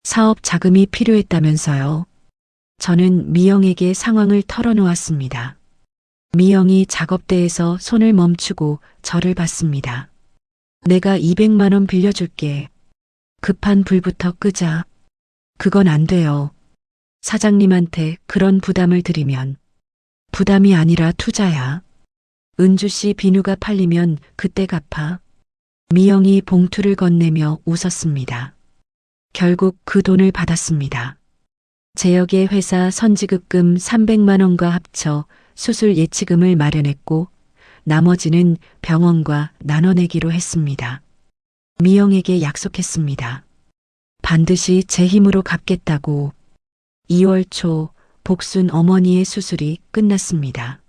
사업 자금이 필요했다면서요. 저는 미영에게 상황을 털어놓았습니다. 미영이 작업대에서 손을 멈추고 저를 봤습니다. 내가 200만 원 빌려줄게. 급한 불부터 끄자. 그건 안 돼요. 사장님한테 그런 부담을 드리면 부담이 아니라 투자야. 은주 씨 비누가 팔리면 그때 갚아. 미영이 봉투를 건네며 웃었습니다. 결국 그 돈을 받았습니다. 재혁의 회사 선지급금 300만 원과 합쳐 수술 예치금을 마련했고 나머지는 병원과 나눠내기로 했습니다. 미영에게 약속했습니다. 반드시 제 힘으로 갚겠다고. 2월 초 복순 어머니의 수술이 끝났습니다.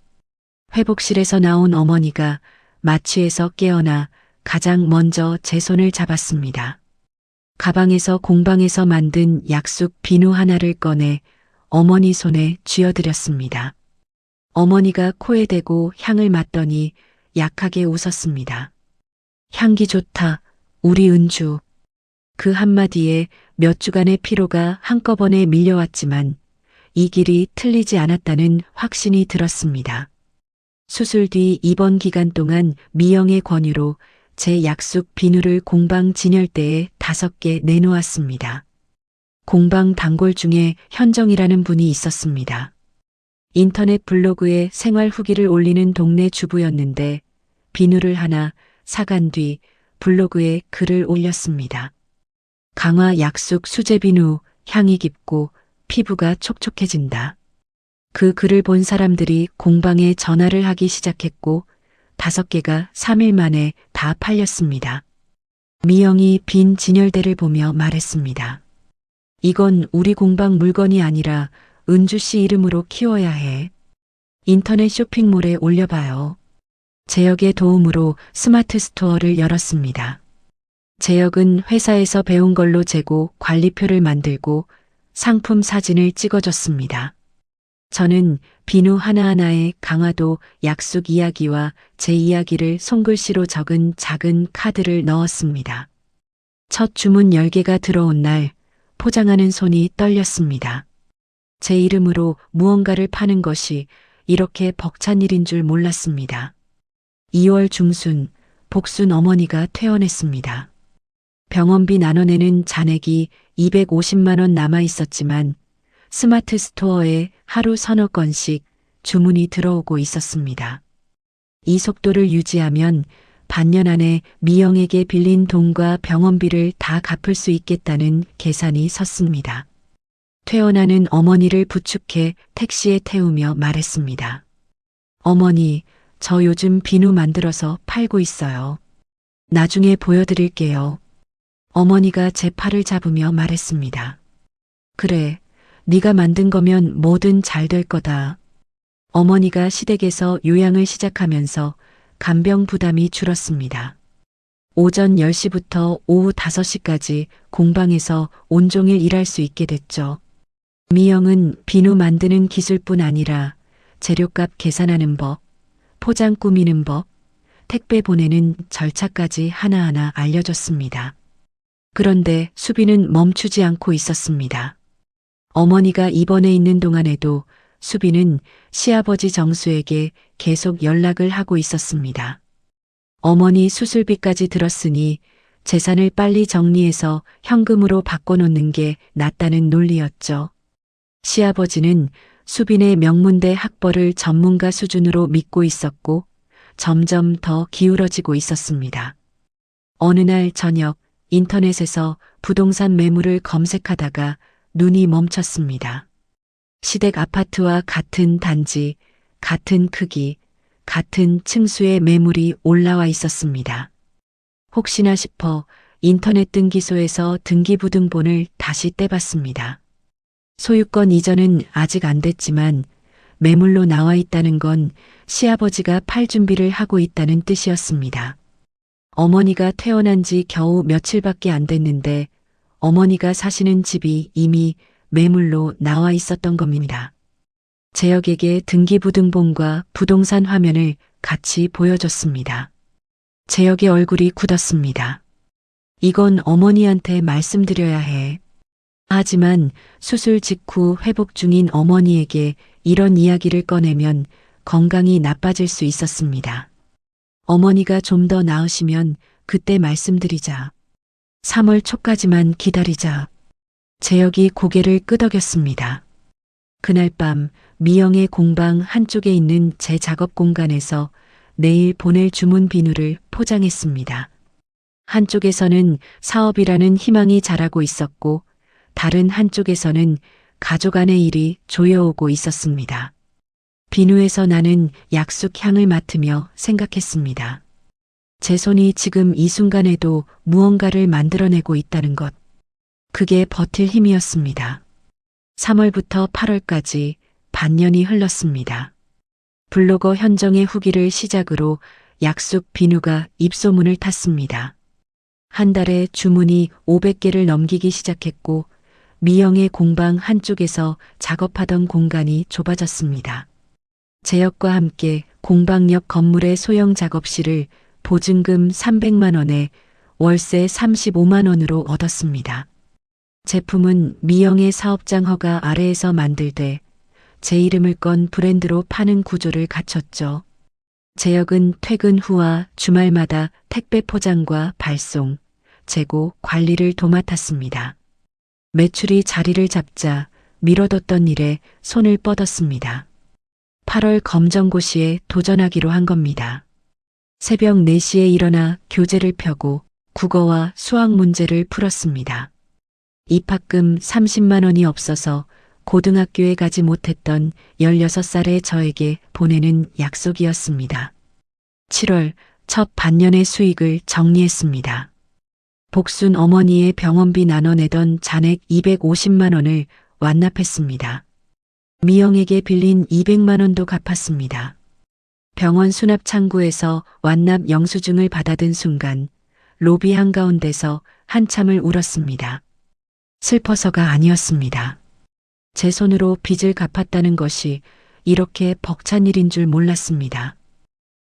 회복실에서 나온 어머니가 마취에서 깨어나 가장 먼저 제 손을 잡았습니다. 가방에서 공방에서 만든 약숙 비누 하나를 꺼내 어머니 손에 쥐어드렸습니다. 어머니가 코에 대고 향을 맡더니 약하게 웃었습니다. 향기 좋다, 우리 은주. 그 한마디에 몇 주간의 피로가 한꺼번에 밀려왔지만 이 길이 틀리지 않았다는 확신이 들었습니다. 수술 뒤 입원 기간 동안 미영의 권유로 제 약숙 비누를 공방 진열대에 5개 내놓았습니다. 공방 단골 중에 현정이라는 분이 있었습니다. 인터넷 블로그에 생활 후기를 올리는 동네 주부였는데 비누를 하나 사간 뒤 블로그에 글을 올렸습니다. 강화 약숙 수제 비누, 향이 깊고 피부가 촉촉해진다. 그 글을 본 사람들이 공방에 전화를 하기 시작했고 5개가 3일 만에 다 팔렸습니다. 미영이 빈 진열대를 보며 말했습니다. 이건 우리 공방 물건이 아니라 은주 씨 이름으로 키워야 해. 인터넷 쇼핑몰에 올려봐요. 재혁의 도움으로 스마트 스토어를 열었습니다. 재혁은 회사에서 배운 걸로 재고 관리표를 만들고 상품 사진을 찍어줬습니다. 저는 비누 하나하나에 강화도 약숙 이야기와 제 이야기를 손글씨로 적은 작은 카드를 넣었습니다. 첫 주문 10개가 들어온 날 포장하는 손이 떨렸습니다. 제 이름으로 무언가를 파는 것이 이렇게 벅찬 일인 줄 몰랐습니다. 2월 중순 복순 어머니가 퇴원했습니다. 병원비 나눠내는 잔액이 250만 원 남아 있었지만 스마트 스토어에 하루 서너 건씩 주문이 들어오고 있었습니다. 이 속도를 유지하면 반년 안에 미영에게 빌린 돈과 병원비를 다 갚을 수 있겠다는 계산이 섰습니다. 퇴원하는 어머니를 부축해 택시에 태우며 말했습니다. 어머니, 저 요즘 비누 만들어서 팔고 있어요. 나중에 보여드릴게요. 어머니가 제 팔을 잡으며 말했습니다. 그래, 네가 만든 거면 뭐든 잘 될 거다. 어머니가 시댁에서 요양을 시작하면서 간병 부담이 줄었습니다. 오전 10시부터 오후 5시까지 공방에서 온종일 일할 수 있게 됐죠. 미영은 비누 만드는 기술뿐 아니라 재료값 계산하는 법, 포장 꾸미는 법, 택배 보내는 절차까지 하나하나 알려줬습니다. 그런데 수비는 멈추지 않고 있었습니다. 어머니가 입원해 있는 동안에도 수비는 시아버지 정수에게 계속 연락을 하고 있었습니다. 어머니 수술비까지 들었으니 재산을 빨리 정리해서 현금으로 바꿔놓는 게 낫다는 논리였죠. 시아버지는 수빈의 명문대 학벌을 전문가 수준으로 믿고 있었고 점점 더 기울어지고 있었습니다. 어느 날 저녁 인터넷에서 부동산 매물을 검색하다가 눈이 멈췄습니다. 시댁 아파트와 같은 단지, 같은 크기, 같은 층수의 매물이 올라와 있었습니다. 혹시나 싶어 인터넷 등기소에서 등기부등본을 다시 떼봤습니다. 소유권 이전은 아직 안 됐지만 매물로 나와 있다는 건 시아버지가 팔 준비를 하고 있다는 뜻이었습니다. 어머니가 태어난 지 겨우 며칠밖에 안 됐는데 어머니가 사시는 집이 이미 매물로 나와 있었던 겁니다. 재혁에게 등기부등본과 부동산 화면을 같이 보여줬습니다. 재혁의 얼굴이 굳었습니다. 이건 어머니한테 말씀드려야 해. 하지만 수술 직후 회복 중인 어머니에게 이런 이야기를 꺼내면 건강이 나빠질 수 있었습니다. 어머니가 좀 더 나으시면 그때 말씀드리자. 3월 초까지만 기다리자. 재혁이 고개를 끄덕였습니다. 그날 밤 미영의 공방 한쪽에 있는 제 작업 공간에서 내일 보낼 주문 비누를 포장했습니다. 한쪽에서는 사업이라는 희망이 자라고 있었고 다른 한쪽에서는 가족 안의 일이 조여오고 있었습니다. 비누에서 나는 약숙 향을 맡으며 생각했습니다. 제 손이 지금 이 순간에도 무언가를 만들어내고 있다는 것. 그게 버틸 힘이었습니다. 3월부터 8월까지 반년이 흘렀습니다. 블로거 현정의 후기를 시작으로 약숙 비누가 입소문을 탔습니다. 한 달에 주문이 500개를 넘기기 시작했고 미영의 공방 한쪽에서 작업하던 공간이 좁아졌습니다. 재혁과 함께 공방역 건물의 소형 작업실을 보증금 300만 원에 월세 35만 원으로 얻었습니다. 제품은 미영의 사업장 허가 아래에서 만들되 제 이름을 건 브랜드로 파는 구조를 갖췄죠. 재혁은 퇴근 후와 주말마다 택배 포장과 발송, 재고, 관리를 도맡았습니다. 매출이 자리를 잡자 미뤄뒀던 일에 손을 뻗었습니다. 8월 검정고시에 도전하기로 한 겁니다. 새벽 4시에 일어나 교재를 펴고 국어와 수학 문제를 풀었습니다. 입학금 30만 원이 없어서 고등학교에 가지 못했던 16살의 저에게 보내는 약속이었습니다. 7월 첫 반년의 수익을 정리했습니다. 복순 어머니의 병원비 나눠내던 잔액 250만 원을 완납했습니다. 미영에게 빌린 200만 원도 갚았습니다. 병원 수납 창구에서 완납 영수증을 받아든 순간 로비 한가운데서 한참을 울었습니다. 슬퍼서가 아니었습니다. 제 손으로 빚을 갚았다는 것이 이렇게 벅찬 일인 줄 몰랐습니다.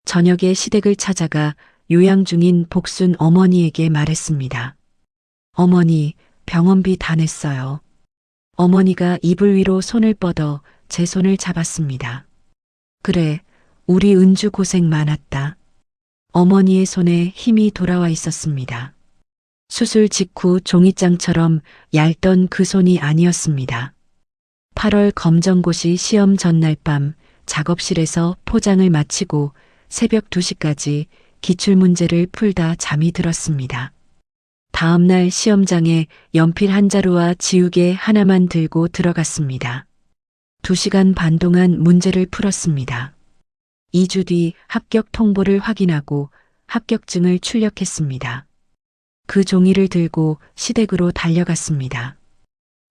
저녁에 시댁을 찾아가 요양 중인 복순 어머니에게 말했습니다. 어머니, 병원비 다 냈어요. 어머니가 이불 위로 손을 뻗어 제 손을 잡았습니다. 그래, 우리 은주 고생 많았다. 어머니의 손에 힘이 돌아와 있었습니다. 수술 직후 종이장처럼 얇던 그 손이 아니었습니다. 8월 검정고시 시험 전날 밤 작업실에서 포장을 마치고 새벽 2시까지 기출문제를 풀다 잠이 들었습니다. 다음날 시험장에 연필 한 자루와 지우개 하나만 들고 들어갔습니다. 2시간 반 동안 문제를 풀었습니다. 2주 뒤 합격 통보를 확인하고 합격증을 출력했습니다. 그 종이를 들고 시댁으로 달려갔습니다.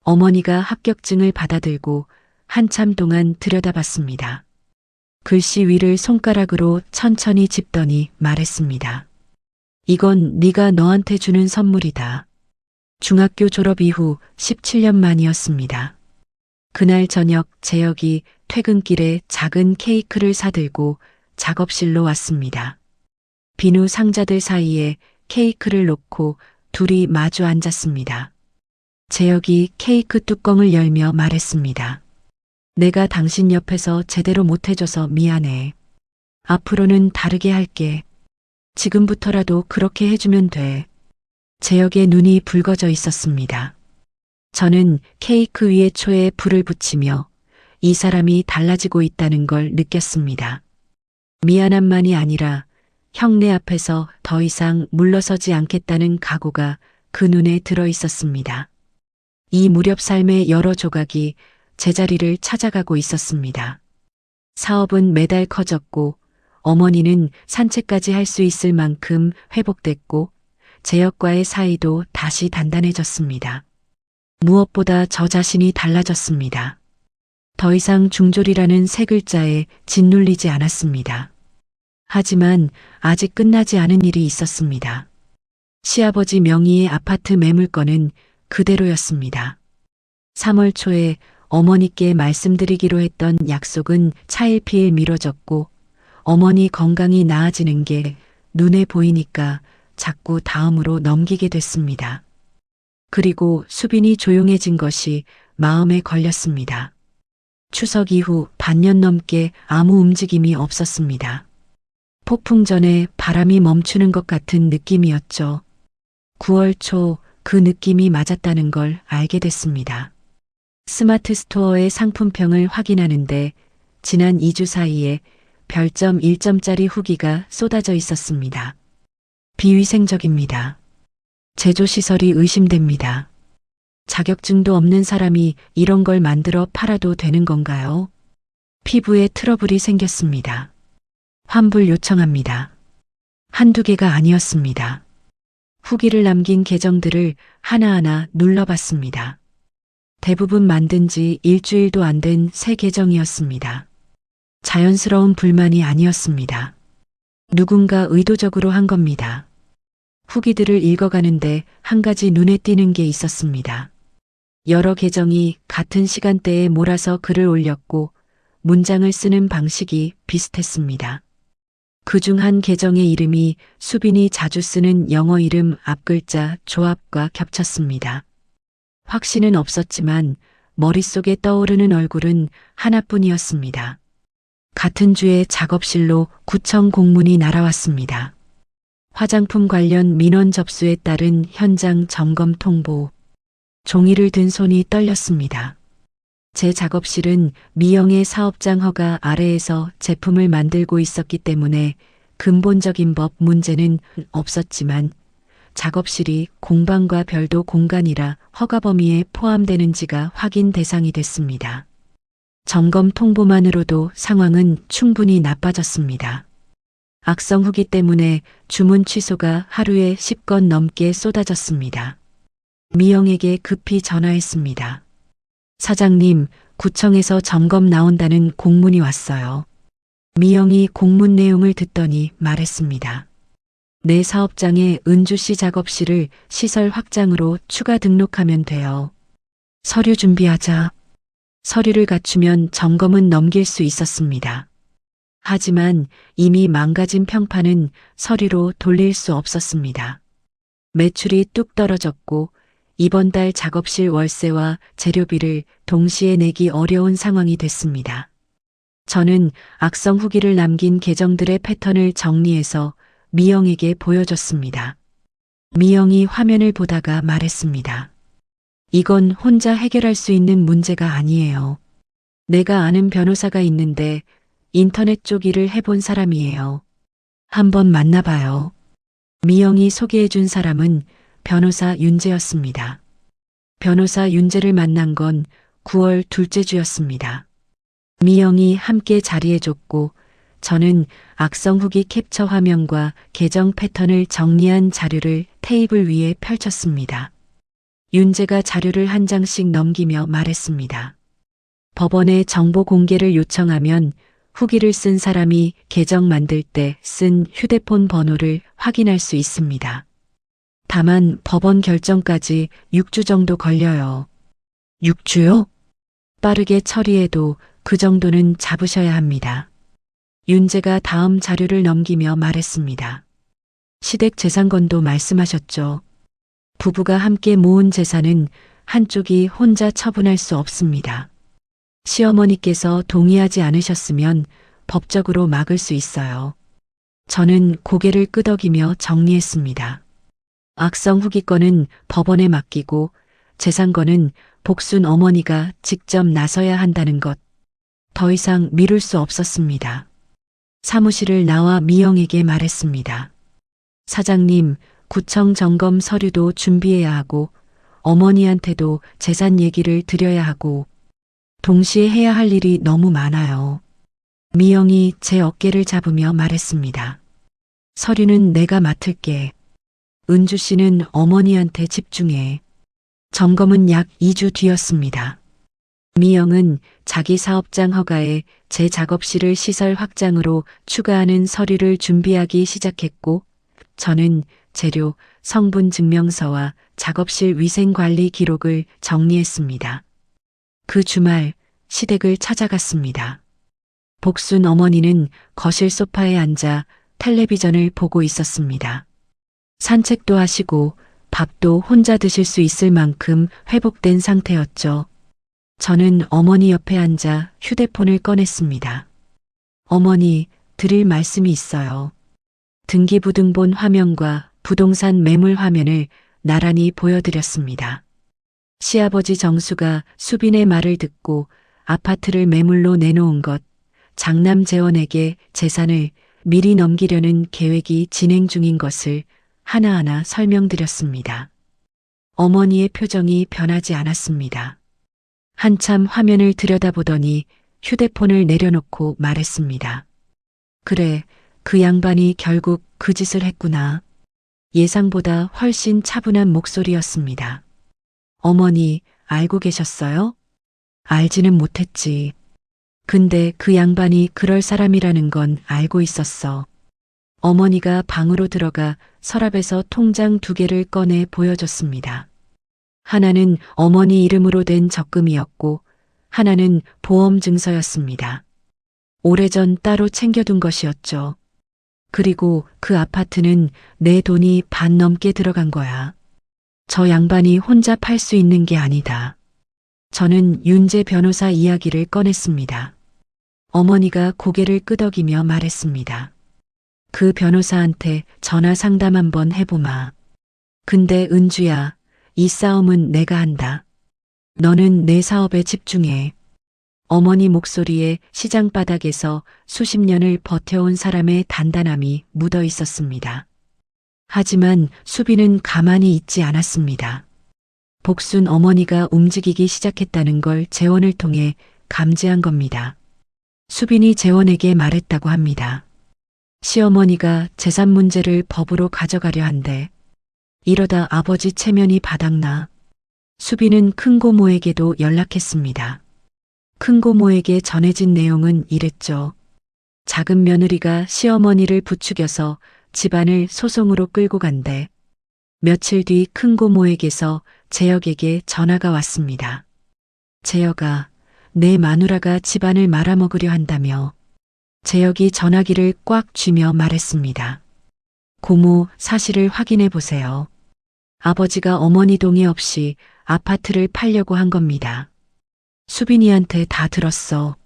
어머니가 합격증을 받아들고 한참 동안 들여다봤습니다. 글씨 위를 손가락으로 천천히 짚더니 말했습니다. 이건 네가 너한테 주는 선물이다. 중학교 졸업 이후 17년 만이었습니다. 그날 저녁 재혁이 퇴근길에 작은 케이크를 사들고 작업실로 왔습니다. 비누 상자들 사이에 케이크를 놓고 둘이 마주 앉았습니다. 재혁이 케이크 뚜껑을 열며 말했습니다. 내가 당신 옆에서 제대로 못해줘서 미안해. 앞으로는 다르게 할게. 지금부터라도 그렇게 해주면 돼. 재혁의 눈이 붉어져 있었습니다. 저는 케이크 위에 초에 불을 붙이며 이 사람이 달라지고 있다는 걸 느꼈습니다. 미안함만이 아니라 형네 앞에서 더 이상 물러서지 않겠다는 각오가 그 눈에 들어 있었습니다. 이 무렵 삶의 여러 조각이 제자리를 찾아가고 있었습니다. 사업은 매달 커졌고 어머니는 산책까지 할 수 있을 만큼 회복됐고 재혁과의 사이도 다시 단단해졌습니다. 무엇보다 저 자신이 달라졌습니다. 더 이상 중졸이라는 세 글자에 짓눌리지 않았습니다. 하지만 아직 끝나지 않은 일이 있었습니다. 시아버지 명의의 아파트 매물건은 그대로였습니다. 3월 초에 어머니께 말씀드리기로 했던 약속은 차일피일 미뤄졌고 어머니 건강이 나아지는 게 눈에 보이니까 자꾸 다음으로 넘기게 됐습니다. 그리고 수빈이 조용해진 것이 마음에 걸렸습니다. 추석 이후 반년 넘게 아무 움직임이 없었습니다. 폭풍 전에 바람이 멈추는 것 같은 느낌이었죠. 9월 초 그 느낌이 맞았다는 걸 알게 됐습니다. 스마트 스토어의 상품평을 확인하는데 지난 2주 사이에 별점 1점짜리 후기가 쏟아져 있었습니다. 비위생적입니다. 제조시설이 의심됩니다. 자격증도 없는 사람이 이런 걸 만들어 팔아도 되는 건가요? 피부에 트러블이 생겼습니다. 환불 요청합니다. 한두 개가 아니었습니다. 후기를 남긴 계정들을 하나하나 눌러봤습니다. 대부분 만든 지 일주일도 안 된 새 계정이었습니다. 자연스러운 불만이 아니었습니다. 누군가 의도적으로 한 겁니다. 후기들을 읽어가는데 한 가지 눈에 띄는 게 있었습니다. 여러 계정이 같은 시간대에 몰아서 글을 올렸고 문장을 쓰는 방식이 비슷했습니다. 그중 한 계정의 이름이 수빈이 자주 쓰는 영어 이름 앞글자 조합과 겹쳤습니다. 확신은 없었지만 머릿속에 떠오르는 얼굴은 하나뿐이었습니다. 같은 주에 작업실로 구청 공문이 날아왔습니다. 화장품 관련 민원 접수에 따른 현장 점검 통보. 종이를 든 손이 떨렸습니다. 제 작업실은 미영의 사업장 허가 아래에서 제품을 만들고 있었기 때문에 근본적인 법 문제는 없었지만 작업실이 공방과 별도 공간이라 허가 범위에 포함되는지가 확인 대상이 됐습니다. 점검 통보만으로도 상황은 충분히 나빠졌습니다. 악성 후기 때문에 주문 취소가 하루에 10건 넘게 쏟아졌습니다. 미영에게 급히 전화했습니다. 사장님, 구청에서 점검 나온다는 공문이 왔어요. 미영이 공문 내용을 듣더니 말했습니다. 내 사업장에 은주씨 작업실을 시설 확장으로 추가 등록하면 돼요. 서류 준비하자. 서류를 갖추면 점검은 넘길 수 있었습니다. 하지만 이미 망가진 평판은 서류로 돌릴 수 없었습니다. 매출이 뚝 떨어졌고 이번 달 작업실 월세와 재료비를 동시에 내기 어려운 상황이 됐습니다. 저는 악성 후기를 남긴 계정들의 패턴을 정리해서 미영에게 보여줬습니다. 미영이 화면을 보다가 말했습니다. 이건 혼자 해결할 수 있는 문제가 아니에요. 내가 아는 변호사가 있는데 인터넷 쪽 일을 해본 사람이에요. 한번 만나봐요. 미영이 소개해준 사람은 변호사 윤재였습니다. 변호사 윤재를 만난 건 9월 둘째 주였습니다. 미영이 함께 자리해줬고 저는 악성 후기 캡처 화면과 계정 패턴을 정리한 자료를 테이블 위에 펼쳤습니다. 윤재가 자료를 한 장씩 넘기며 말했습니다. 법원에 정보 공개를 요청하면 후기를 쓴 사람이 계정 만들 때 쓴 휴대폰 번호를 확인할 수 있습니다. 다만 법원 결정까지 6주 정도 걸려요. 6주요? 빠르게 처리해도 그 정도는 잡으셔야 합니다. 윤재가 다음 자료를 넘기며 말했습니다. 시댁 재산권도 말씀하셨죠. 부부가 함께 모은 재산은 한쪽이 혼자 처분할 수 없습니다. 시어머니께서 동의하지 않으셨으면 법적으로 막을 수 있어요. 저는 고개를 끄덕이며 정리했습니다. 악성 후기건은 법원에 맡기고 재산권은 복순 어머니가 직접 나서야 한다는 것. 더 이상 미룰 수 없었습니다. 사무실을 나와 미영에게 말했습니다. 사장님, 구청 점검 서류도 준비해야 하고 어머니한테도 재산 얘기를 드려야 하고 동시에 해야 할 일이 너무 많아요. 미영이 제 어깨를 잡으며 말했습니다. 서류는 내가 맡을게. 은주 씨는 어머니한테 집중해. 점검은 약 2주 뒤였습니다. 미영은 자기 사업장 허가에 제 작업실을 시설 확장으로 추가하는 서류를 준비하기 시작했고, 저는 재료, 성분 증명서와 작업실 위생관리 기록을 정리했습니다. 그 주말 시댁을 찾아갔습니다. 복순 어머니는 거실 소파에 앉아 텔레비전을 보고 있었습니다. 산책도 하시고 밥도 혼자 드실 수 있을 만큼 회복된 상태였죠. 저는 어머니 옆에 앉아 휴대폰을 꺼냈습니다. 어머니, 드릴 말씀이 있어요. 등기부등본 화면과 부동산 매물 화면을 나란히 보여드렸습니다. 시아버지 정수가 수빈의 말을 듣고 아파트를 매물로 내놓은 것, 장남 재원에게 재산을 미리 넘기려는 계획이 진행 중인 것을 하나하나 설명드렸습니다. 어머니의 표정이 변하지 않았습니다. 한참 화면을 들여다보더니 휴대폰을 내려놓고 말했습니다. 그래, 그 양반이 결국 그 짓을 했구나. 예상보다 훨씬 차분한 목소리였습니다. 어머니, 알고 계셨어요? 알지는 못했지. 근데 그 양반이 그럴 사람이라는 건 알고 있었어. 어머니가 방으로 들어가 서랍에서 통장 2개를 꺼내 보여줬습니다. 하나는 어머니 이름으로 된 적금이었고, 하나는 보험 증서였습니다. 오래전 따로 챙겨둔 것이었죠. 그리고 그 아파트는 내 돈이 반 넘게 들어간 거야. 저 양반이 혼자 팔 수 있는 게 아니다. 저는 윤재 변호사 이야기를 꺼냈습니다. 어머니가 고개를 끄덕이며 말했습니다. 그 변호사한테 전화 상담 한번 해보마. 근데 은주야, 이 싸움은 내가 한다. 너는 내 사업에 집중해. 어머니 목소리에 시장 바닥에서 수십 년을 버텨온 사람의 단단함이 묻어 있었습니다. 하지만 수빈은 가만히 있지 않았습니다. 복순 어머니가 움직이기 시작했다는 걸 재원을 통해 감지한 겁니다. 수빈이 재원에게 말했다고 합니다. 시어머니가 재산 문제를 법으로 가져가려 한대. 이러다 아버지 체면이 바닥나. 수빈은 큰고모에게도 연락했습니다. 큰고모에게 전해진 내용은 이랬죠. 작은 며느리가 시어머니를 부추겨서 집안을 소송으로 끌고 간대. 며칠 뒤 큰고모에게서 재혁에게 전화가 왔습니다. 재혁아, 내 마누라가 집안을 말아먹으려 한다며. 재혁이 전화기를 꽉 쥐며 말했습니다. 고모, 사실을 확인해 보세요. 아버지가 어머니 동의 없이 아파트를 팔려고 한 겁니다. 수빈이한테 다 들었어.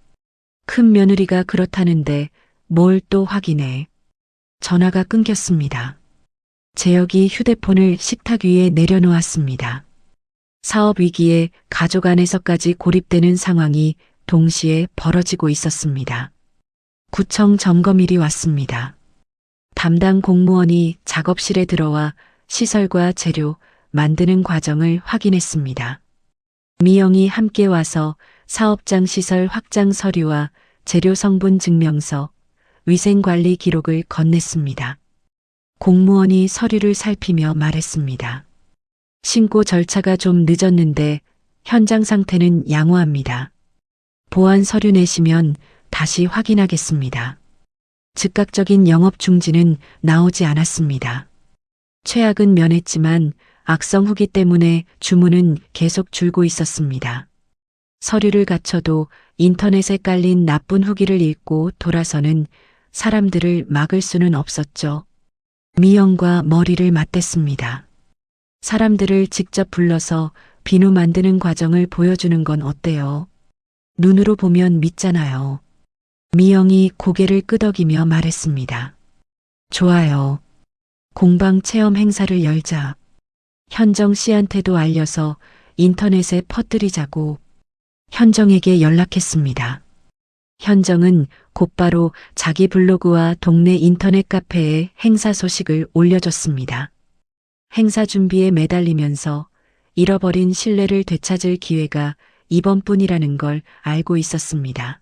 큰 며느리가 그렇다는데 뭘 또 확인해. 전화가 끊겼습니다. 재혁이 휴대폰을 식탁 위에 내려놓았습니다. 사업 위기에 가족 안에서까지 고립되는 상황이 동시에 벌어지고 있었습니다. 구청 점검일이 왔습니다. 담당 공무원이 작업실에 들어와 시설과 재료, 만드는 과정을 확인했습니다. 미영이 함께 와서 사업장 시설 확장 서류와 재료 성분 증명서, 위생관리 기록을 건넸습니다. 공무원이 서류를 살피며 말했습니다. 신고 절차가 좀 늦었는데 현장 상태는 양호합니다. 보안 서류 내시면 다시 확인하겠습니다. 즉각적인 영업 중지는 나오지 않았습니다. 최악은 면했지만 악성 후기 때문에 주문은 계속 줄고 있었습니다. 서류를 갖춰도 인터넷에 깔린 나쁜 후기를 읽고 돌아서는 사람들을 막을 수는 없었죠. 미영과 머리를 맞댔습니다. 사람들을 직접 불러서 비누 만드는 과정을 보여주는 건 어때요? 눈으로 보면 믿잖아요. 미영이 고개를 끄덕이며 말했습니다. 좋아요. 공방 체험 행사를 열자. 현정 씨한테도 알려서 인터넷에 퍼뜨리자고. 현정에게 연락했습니다. 현정은 곧바로 자기 블로그와 동네 인터넷 카페에 행사 소식을 올려줬습니다. 행사 준비에 매달리면서 잃어버린 신뢰를 되찾을 기회가 이번뿐이라는 걸 알고 있었습니다.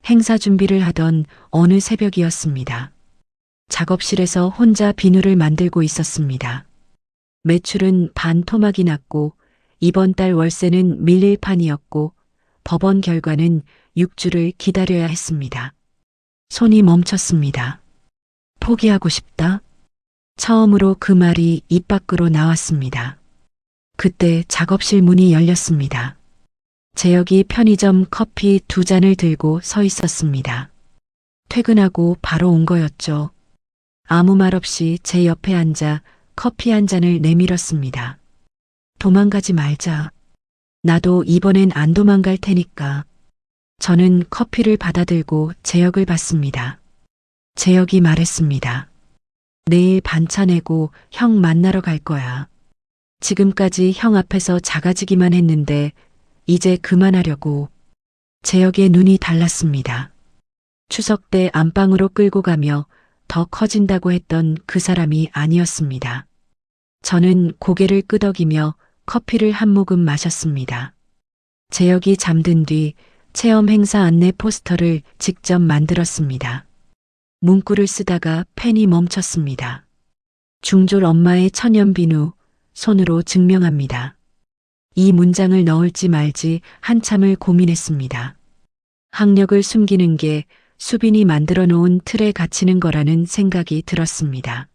행사 준비를 하던 어느 새벽이었습니다. 작업실에서 혼자 비누를 만들고 있었습니다. 매출은 반토막이 났고 이번 달 월세는 밀릴 판이었고 법원 결과는 6주를 기다려야 했습니다. 손이 멈췄습니다. 포기하고 싶다? 처음으로 그 말이 입 밖으로 나왔습니다. 그때 작업실 문이 열렸습니다. 재혁이 편의점 커피 2잔을 들고 서 있었습니다. 퇴근하고 바로 온 거였죠. 아무 말 없이 제 옆에 앉아 커피 한 잔을 내밀었습니다. 도망가지 말자. 나도 이번엔 안 도망갈 테니까. 저는 커피를 받아들고 재혁을 봤습니다. 재혁이 말했습니다. 내일 반차 내고 형 만나러 갈 거야. 지금까지 형 앞에서 작아지기만 했는데 이제 그만하려고. 재혁의 눈이 달랐습니다. 추석 때 안방으로 끌고 가며 더 커진다고 했던 그 사람이 아니었습니다. 저는 고개를 끄덕이며 커피를 한 모금 마셨습니다. 재혁이 잠든 뒤 체험 행사 안내 포스터를 직접 만들었습니다. 문구를 쓰다가 펜이 멈췄습니다. 중졸 엄마의 천연 비누, 손으로 증명합니다. 이 문장을 넣을지 말지 한참을 고민했습니다. 학력을 숨기는 게 수빈이 만들어 놓은 틀에 갇히는 거라는 생각이 들었습니다.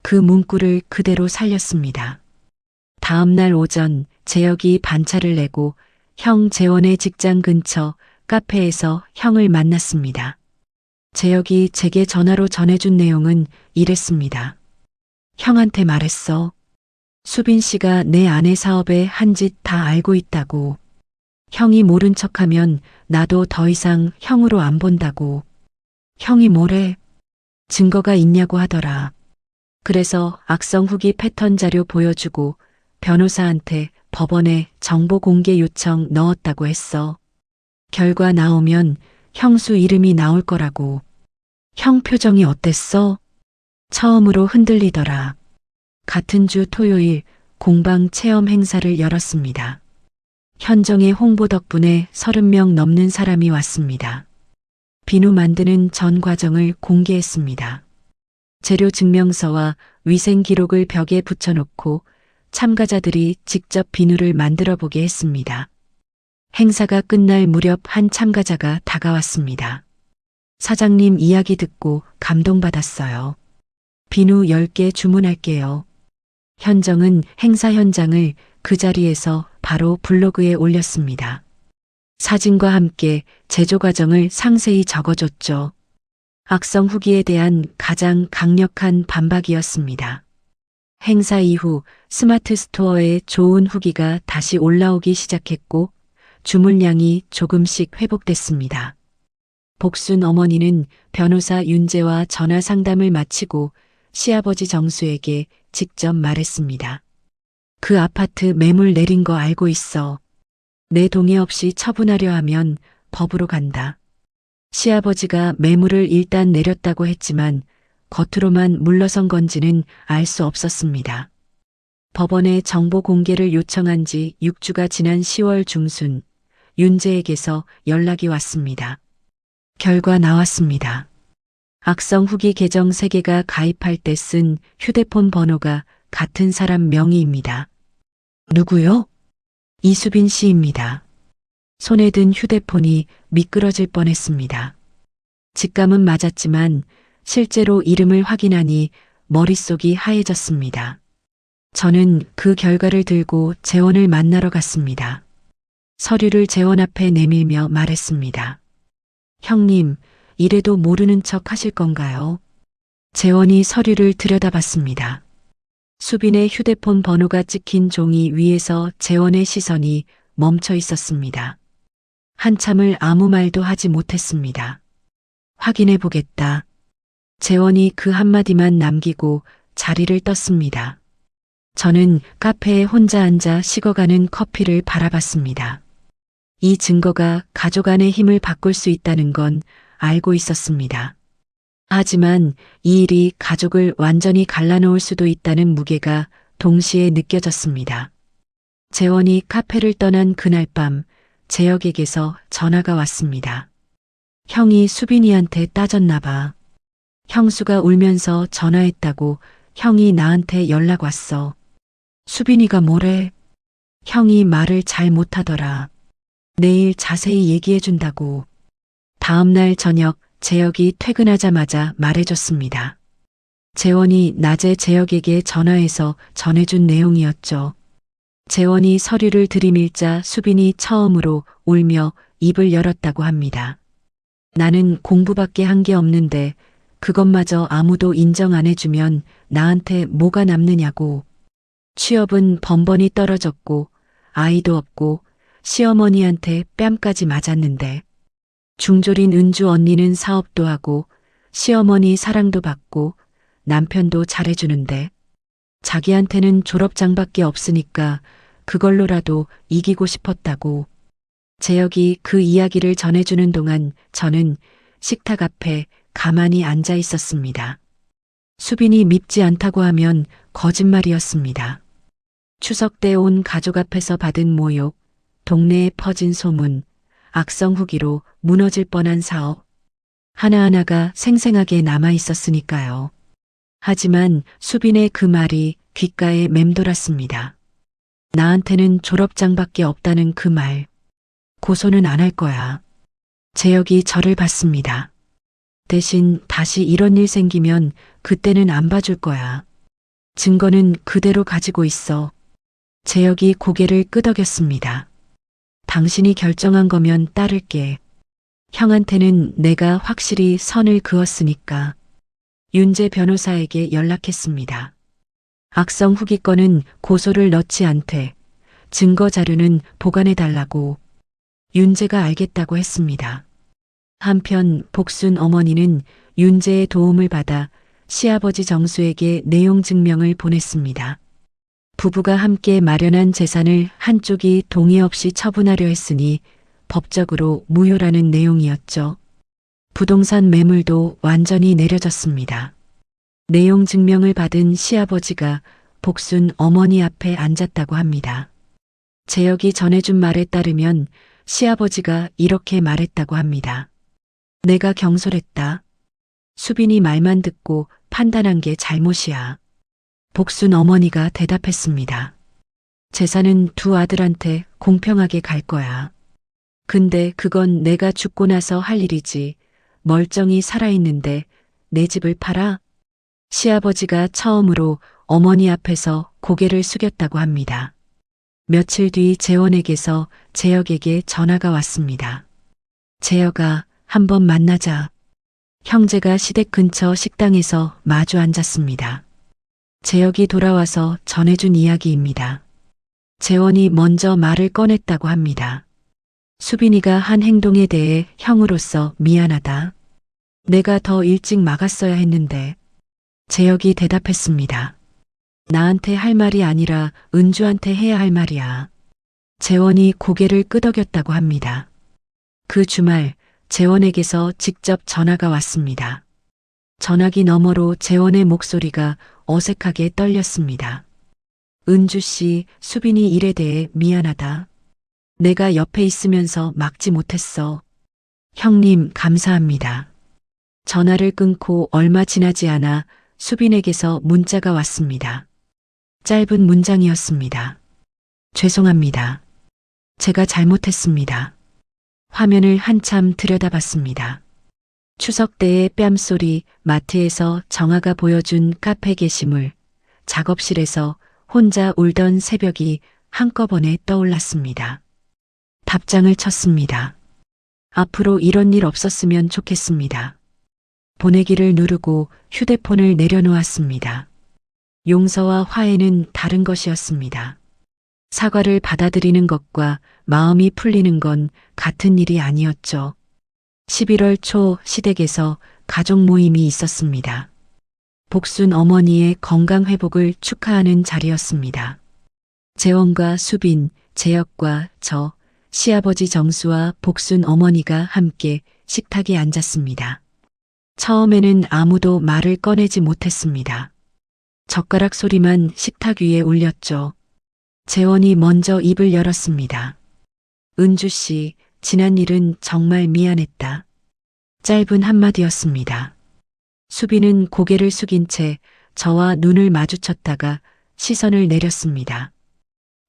그 문구를 그대로 살렸습니다. 다음 날 오전 재혁이 반차를 내고 형 재원의 직장 근처 카페에서 형을 만났습니다. 재혁이 제게 전화로 전해준 내용은 이랬습니다. 형한테 말했어. 수빈 씨가 내 아내 사업에 한 짓 다 알고 있다고. 형이 모른 척하면 나도 더 이상 형으로 안 본다고. 형이 뭐래? 증거가 있냐고 하더라. 그래서 악성 후기 패턴 자료 보여주고 변호사한테 법원에 정보 공개 요청 넣었다고 했어. 결과 나오면 형수 이름이 나올 거라고. 형 표정이 어땠어? 처음으로 흔들리더라. 같은 주 토요일 공방 체험 행사를 열었습니다. 현정의 홍보 덕분에 30명 넘는 사람이 왔습니다. 비누 만드는 전 과정을 공개했습니다. 재료 증명서와 위생 기록을 벽에 붙여놓고 참가자들이 직접 비누를 만들어 보게 했습니다. 행사가 끝날 무렵 한 참가자가 다가왔습니다. 사장님 이야기 듣고 감동받았어요. 비누 10개 주문할게요. 현정은 행사 현장을 그 자리에서 바로 블로그에 올렸습니다. 사진과 함께 제조 과정을 상세히 적어줬죠. 악성 후기에 대한 가장 강력한 반박이었습니다. 행사 이후 스마트 스토어에 좋은 후기가 다시 올라오기 시작했고 주문량이 조금씩 회복됐습니다. 복순 어머니는 변호사 윤재와 전화 상담을 마치고 시아버지 정수에게 직접 말했습니다. 그 아파트 매물 내린 거 알고 있어. 내 동의 없이 처분하려 하면 법으로 간다. 시아버지가 매물을 일단 내렸다고 했지만 겉으로만 물러선 건지는 알 수 없었습니다. 법원에 정보 공개를 요청한 지 6주가 지난 10월 중순 윤재에게서 연락이 왔습니다. 결과 나왔습니다. 악성 후기 계정 3개가 가입할 때 쓴 휴대폰 번호가 같은 사람 명의입니다. 누구요? 이수빈 씨입니다. 손에 든 휴대폰이 미끄러질 뻔했습니다. 직감은 맞았지만 실제로 이름을 확인하니 머릿속이 하얘졌습니다. 저는 그 결과를 들고 재원을 만나러 갔습니다. 서류를 재원 앞에 내밀며 말했습니다. 형님, 이래도 모르는 척 하실 건가요? 재원이 서류를 들여다봤습니다. 수빈의 휴대폰 번호가 찍힌 종이 위에서 재원의 시선이 멈춰 있었습니다. 한참을 아무 말도 하지 못했습니다. 확인해 보겠다. 재원이 그 한마디만 남기고 자리를 떴습니다. 저는 카페에 혼자 앉아 식어가는 커피를 바라봤습니다. 이 증거가 가족 안의 힘을 바꿀 수 있다는 건 알고 있었습니다. 하지만 이 일이 가족을 완전히 갈라놓을 수도 있다는 무게가 동시에 느껴졌습니다. 재원이 카페를 떠난 그날 밤 재혁에게서 전화가 왔습니다. 형이 수빈이한테 따졌나 봐. 형수가 울면서 전화했다고 형이 나한테 연락 왔어. 수빈이가 뭐래? 형이 말을 잘 못하더라. 내일 자세히 얘기해준다고. 다음날 저녁 재혁이 퇴근하자마자 말해줬습니다. 재원이 낮에 재혁에게 전화해서 전해준 내용이었죠. 재원이 서류를 들이밀자 수빈이 처음으로 울며 입을 열었다고 합니다. 나는 공부밖에 한 게 없는데 그것마저 아무도 인정 안 해주면 나한테 뭐가 남느냐고. 취업은 번번이 떨어졌고 아이도 없고 시어머니한테 뺨까지 맞았는데 중졸인 은주 언니는 사업도 하고 시어머니 사랑도 받고 남편도 잘해주는데 자기한테는 졸업장밖에 없으니까 그걸로라도 이기고 싶었다고. 재혁이 그 이야기를 전해주는 동안 저는 식탁 앞에 가만히 앉아 있었습니다. 수빈이 밉지 않다고 하면 거짓말이었습니다. 추석 때 온 가족 앞에서 받은 모욕, 동네에 퍼진 소문, 악성 후기로 무너질 뻔한 사업. 하나하나가 생생하게 남아 있었으니까요. 하지만 수빈의 그 말이 귓가에 맴돌았습니다. 나한테는 졸업장밖에 없다는 그 말. 고소는 안 할 거야. 재혁이 저를 봤습니다. 대신 다시 이런 일 생기면 그때는 안 봐줄 거야. 증거는 그대로 가지고 있어. 재혁이 고개를 끄덕였습니다. 당신이 결정한 거면 따를게. 형한테는 내가 확실히 선을 그었으니까. 윤재 변호사에게 연락했습니다. 악성 후기 건은 고소를 넣지 않되 증거 자료는 보관해달라고. 윤재가 알겠다고 했습니다. 한편 복순 어머니는 윤재의 도움을 받아 시아버지 정수에게 내용 증명을 보냈습니다. 부부가 함께 마련한 재산을 한쪽이 동의 없이 처분하려 했으니 법적으로 무효라는 내용이었죠. 부동산 매물도 완전히 내려졌습니다. 내용 증명을 받은 시아버지가 복순 어머니 앞에 앉았다고 합니다. 재혁이 전해준 말에 따르면 시아버지가 이렇게 말했다고 합니다. 내가 경솔했다. 수빈이 말만 듣고 판단한 게 잘못이야. 복순 어머니가 대답했습니다. 재산은 두 아들한테 공평하게 갈 거야. 근데 그건 내가 죽고 나서 할 일이지. 멀쩡히 살아있는데 내 집을 팔아? 시아버지가 처음으로 어머니 앞에서 고개를 숙였다고 합니다. 며칠 뒤 재원에게서 재혁에게 전화가 왔습니다. 재혁아, 한번 만나자. 형제가 시댁 근처 식당에서 마주 앉았습니다. 재혁이 돌아와서 전해준 이야기입니다. 재원이 먼저 말을 꺼냈다고 합니다. 수빈이가 한 행동에 대해 형으로서 미안하다. 내가 더 일찍 막았어야 했는데. 재혁이 대답했습니다. 나한테 할 말이 아니라 은주한테 해야 할 말이야. 재원이 고개를 끄덕였다고 합니다. 그 주말 재원에게서 직접 전화가 왔습니다. 전화기 너머로 재원의 목소리가 어색하게 떨렸습니다. 은주 씨, 수빈이 일에 대해 미안하다. 내가 옆에 있으면서 막지 못했어. 형님, 감사합니다. 전화를 끊고 얼마 지나지 않아 수빈에게서 문자가 왔습니다. 짧은 문장이었습니다. 죄송합니다. 제가 잘못했습니다. 화면을 한참 들여다봤습니다. 추석 때의 뺨소리, 마트에서 정아가 보여준 카페 게시물, 작업실에서 혼자 울던 새벽이 한꺼번에 떠올랐습니다. 답장을 쳤습니다. 앞으로 이런 일 없었으면 좋겠습니다. 보내기를 누르고 휴대폰을 내려놓았습니다. 용서와 화해는 다른 것이었습니다. 사과를 받아들이는 것과 마음이 풀리는 건 같은 일이 아니었죠. 11월 초 시댁에서 가족 모임이 있었습니다. 복순 어머니의 건강 회복을 축하하는 자리였습니다. 재원과 수빈, 재혁과 저, 시아버지 정수와 복순 어머니가 함께 식탁에 앉았습니다. 처음에는 아무도 말을 꺼내지 못했습니다. 젓가락 소리만 식탁 위에 울렸죠. 재원이 먼저 입을 열었습니다. 은주 씨, 지난 일은 정말 미안했다. 짧은 한마디였습니다. 수빈은 고개를 숙인 채 저와 눈을 마주쳤다가 시선을 내렸습니다.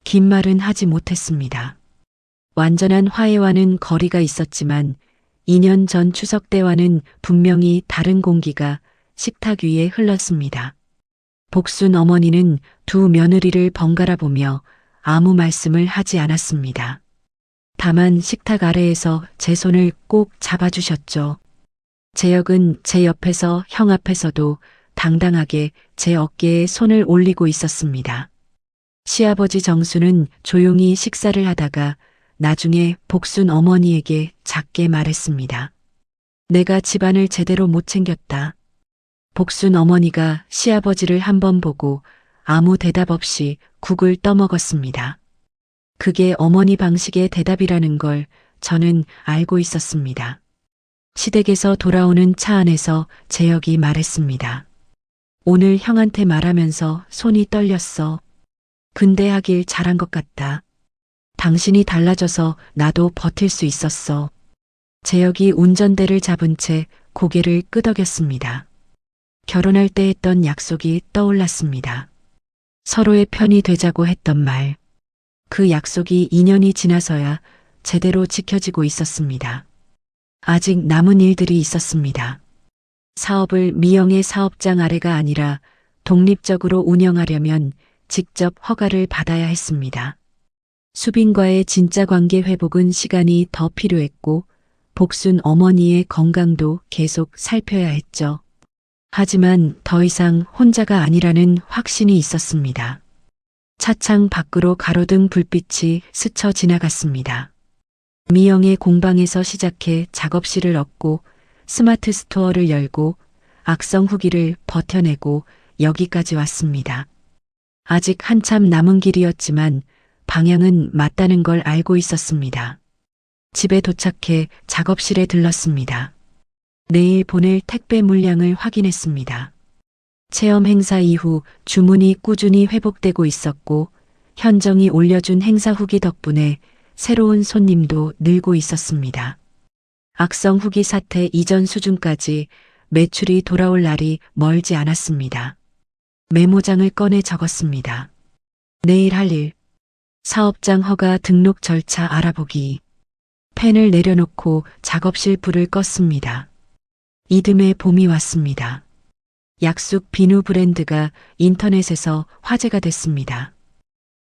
긴 말은 하지 못했습니다. 완전한 화해와는 거리가 있었지만 2년 전 추석 때와는 분명히 다른 공기가 식탁 위에 흘렀습니다. 복순 어머니는 두 며느리를 번갈아 보며 아무 말씀을 하지 않았습니다. 다만 식탁 아래에서 제 손을 꼭 잡아주셨죠. 재혁은 제 옆에서 형 앞에서도 당당하게 제 어깨에 손을 올리고 있었습니다. 시아버지 정수는 조용히 식사를 하다가 나중에 복순 어머니에게 작게 말했습니다. 내가 집안을 제대로 못 챙겼다. 복순 어머니가 시아버지를 한번 보고 아무 대답 없이 국을 떠먹었습니다. 그게 어머니 방식의 대답이라는 걸 저는 알고 있었습니다. 시댁에서 돌아오는 차 안에서 재혁이 말했습니다. 오늘 형한테 말하면서 손이 떨렸어. 근데 하길 잘한 것 같다. 당신이 달라져서 나도 버틸 수 있었어. 재혁이 운전대를 잡은 채 고개를 끄덕였습니다. 결혼할 때 했던 약속이 떠올랐습니다. 서로의 편이 되자고 했던 말. 그 약속이 2년이 지나서야 제대로 지켜지고 있었습니다. 아직 남은 일들이 있었습니다. 사업을 미영의 사업장 아래가 아니라 독립적으로 운영하려면 직접 허가를 받아야 했습니다. 수빈과의 진짜 관계 회복은 시간이 더 필요했고 복순 어머니의 건강도 계속 살펴야 했죠. 하지만 더 이상 혼자가 아니라는 확신이 있었습니다. 차창 밖으로 가로등 불빛이 스쳐 지나갔습니다. 미영의 공방에서 시작해 작업실을 얻고 스마트 스토어를 열고 악성 후기를 버텨내고 여기까지 왔습니다. 아직 한참 남은 길이었지만 방향은 맞다는 걸 알고 있었습니다. 집에 도착해 작업실에 들렀습니다. 내일 보낼 택배 물량을 확인했습니다. 체험 행사 이후 주문이 꾸준히 회복되고 있었고 현정이 올려준 행사 후기 덕분에 새로운 손님도 늘고 있었습니다. 악성 후기 사태 이전 수준까지 매출이 돌아올 날이 멀지 않았습니다. 메모장을 꺼내 적었습니다. 내일 할 일, 사업장 허가 등록 절차 알아보기. 펜을 내려놓고 작업실 불을 껐습니다. 이듬해 봄이 왔습니다. 약숙 비누 브랜드가 인터넷에서 화제가 됐습니다.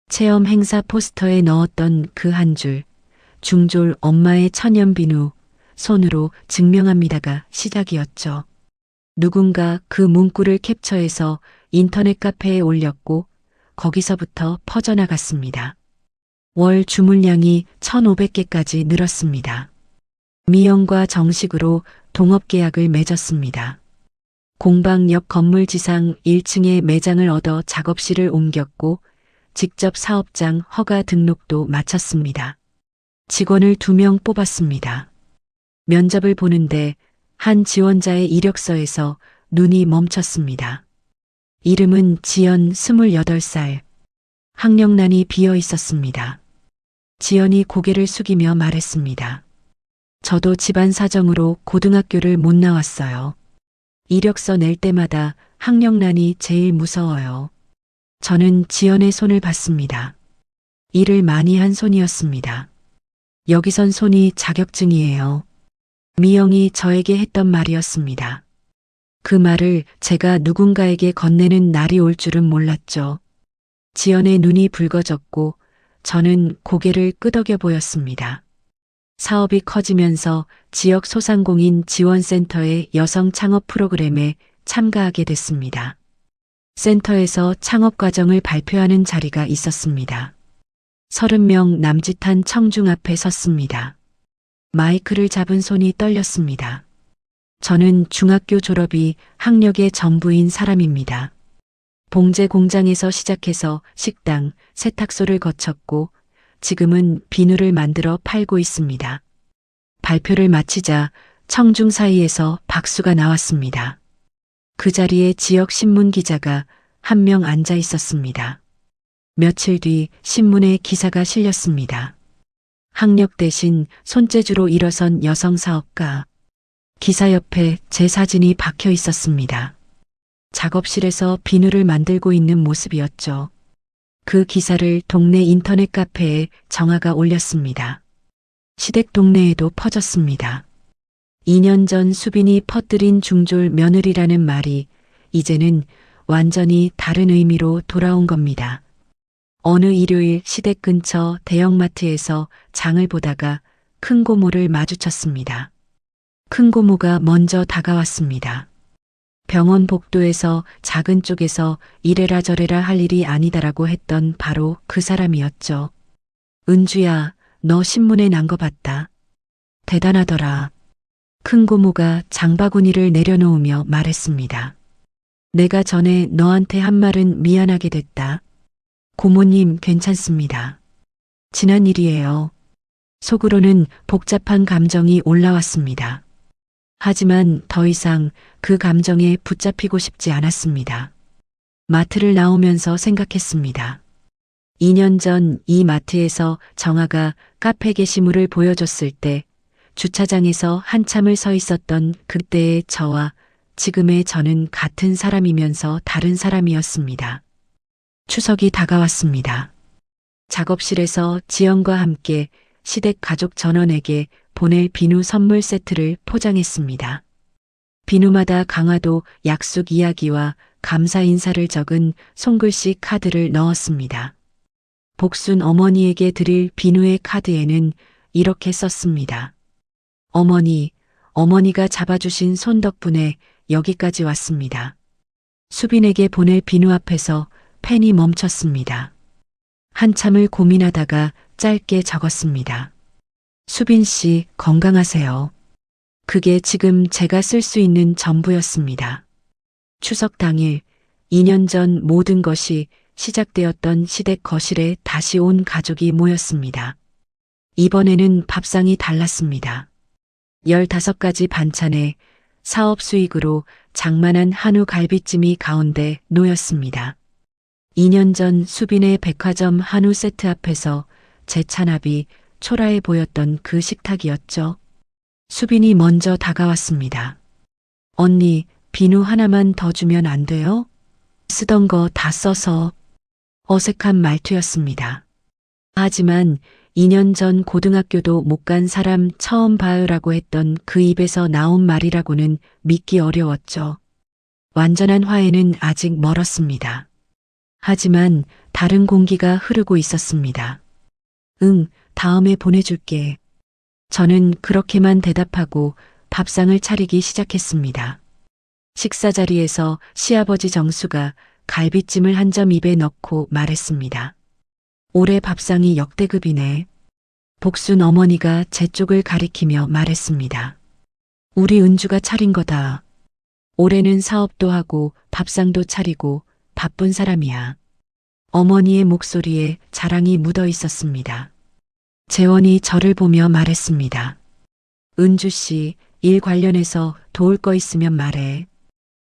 체험 행사 포스터에 넣었던 그 한 줄, 중졸 엄마의 천연 비누, 손으로 증명합니다가 시작이었죠. 누군가 그 문구를 캡처해서 인터넷 카페에 올렸고 거기서부터 퍼져나갔습니다. 월 주문량이 1,500개까지 늘었습니다. 미영과 정식으로 동업계약을 맺었습니다. 공방 옆 건물 지상 1층에 매장을 얻어 작업실을 옮겼고 직접 사업장 허가 등록도 마쳤습니다. 직원을 2명 뽑았습니다. 면접을 보는데 한 지원자의 이력서에서 눈이 멈췄습니다. 이름은 지연 28살. 학력란이 비어 있었습니다. 지연이 고개를 숙이며 말했습니다. 저도 집안 사정으로 고등학교를 못 나왔어요. 이력서 낼 때마다 학력란이 제일 무서워요. 저는 지연의 손을 봤습니다. 일을 많이 한 손이었습니다. 여기선 손이 자격증이에요. 미영이 저에게 했던 말이었습니다. 그 말을 제가 누군가에게 건네는 날이 올 줄은 몰랐죠. 지연의 눈이 붉어졌고 저는 고개를 끄덕여 보였습니다. 사업이 커지면서 지역 소상공인 지원센터의 여성 창업 프로그램에 참가하게 됐습니다. 센터에서 창업 과정을 발표하는 자리가 있었습니다. 30명 남짓한 청중 앞에 섰습니다. 마이크를 잡은 손이 떨렸습니다. 저는 중학교 졸업이 학력의 전부인 사람입니다. 봉제 공장에서 시작해서 식당, 세탁소를 거쳤고 지금은 비누를 만들어 팔고 있습니다. 발표를 마치자 청중 사이에서 박수가 나왔습니다. 그 자리에 지역 신문 기자가 한 명 앉아 있었습니다. 며칠 뒤 신문에 기사가 실렸습니다. 학력 대신 손재주로 일어선 여성 사업가. 기사 옆에 제 사진이 박혀 있었습니다. 작업실에서 비누를 만들고 있는 모습이었죠. 그 기사를 동네 인터넷 카페에 정아가 올렸습니다. 시댁 동네에도 퍼졌습니다. 2년 전 수빈이 퍼뜨린 중졸 며느리라는 말이 이제는 완전히 다른 의미로 돌아온 겁니다. 어느 일요일 시댁 근처 대형마트에서 장을 보다가 큰 고모를 마주쳤습니다. 큰 고모가 먼저 다가왔습니다. 병원 복도에서 작은 쪽에서 이래라 저래라 할 일이 아니다라고 했던 바로 그 사람이었죠. 은주야, 너 신문에 난 거 봤다. 대단하더라. 큰 고모가 장바구니를 내려놓으며 말했습니다. 내가 전에 너한테 한 말은 미안하게 됐다. 고모님 괜찮습니다. 지난 일이에요. 속으로는 복잡한 감정이 올라왔습니다. 하지만 더 이상 그 감정에 붙잡히고 싶지 않았습니다. 마트를 나오면서 생각했습니다. 2년 전 이 마트에서 정아가 카페 게시물을 보여줬을 때 주차장에서 한참을 서 있었던 그때의 저와 지금의 저는 같은 사람이면서 다른 사람이었습니다. 추석이 다가왔습니다. 작업실에서 지영과 함께 시댁 가족 전원에게 보낼 비누 선물 세트를 포장했습니다. 비누마다 강화도 약속 이야기와 감사 인사를 적은 손글씨 카드를 넣었습니다. 복순 어머니에게 드릴 비누의 카드에는 이렇게 썼습니다. 어머니가 잡아주신 손 덕분에 여기까지 왔습니다. 수빈에게 보낼 비누 앞에서 펜이 멈췄습니다. 한참을 고민하다가 짧게 적었습니다. 수빈 씨 건강하세요. 그게 지금 제가 쓸 수 있는 전부였습니다. 추석 당일 2년 전 모든 것이 시작되었던 시댁 거실에 다시 온 가족이 모였습니다. 이번에는 밥상이 달랐습니다. 15가지 반찬에 사업 수익으로 장만한 한우 갈비찜이 가운데 놓였습니다. 2년 전 수빈의 백화점 한우 세트 앞에서 제 찬압이 초라해 보였던 그 식탁이었죠. 수빈이 먼저 다가왔습니다. 언니, 비누 하나만 더 주면 안 돼요? 쓰던 거 다 써서. 어색한 말투였습니다. 하지만 2년 전 고등학교도 못 간 사람 처음 봐요라고 했던 그 입에서 나온 말이라고는 믿기 어려웠죠. 완전한 화해는 아직 멀었습니다. 하지만 다른 공기가 흐르고 있었습니다. 응, 다음에 보내줄게. 저는 그렇게만 대답하고 밥상을 차리기 시작했습니다. 식사 자리에서 시아버지 정수가 갈비찜을 한 점 입에 넣고 말했습니다. 올해 밥상이 역대급이네. 복순 어머니가 제 쪽을 가리키며 말했습니다. 우리 은주가 차린 거다. 올해는 사업도 하고 밥상도 차리고 바쁜 사람이야. 어머니의 목소리에 자랑이 묻어 있었습니다. 재원이 저를 보며 말했습니다. 은주 씨, 일 관련해서 도울 거 있으면 말해.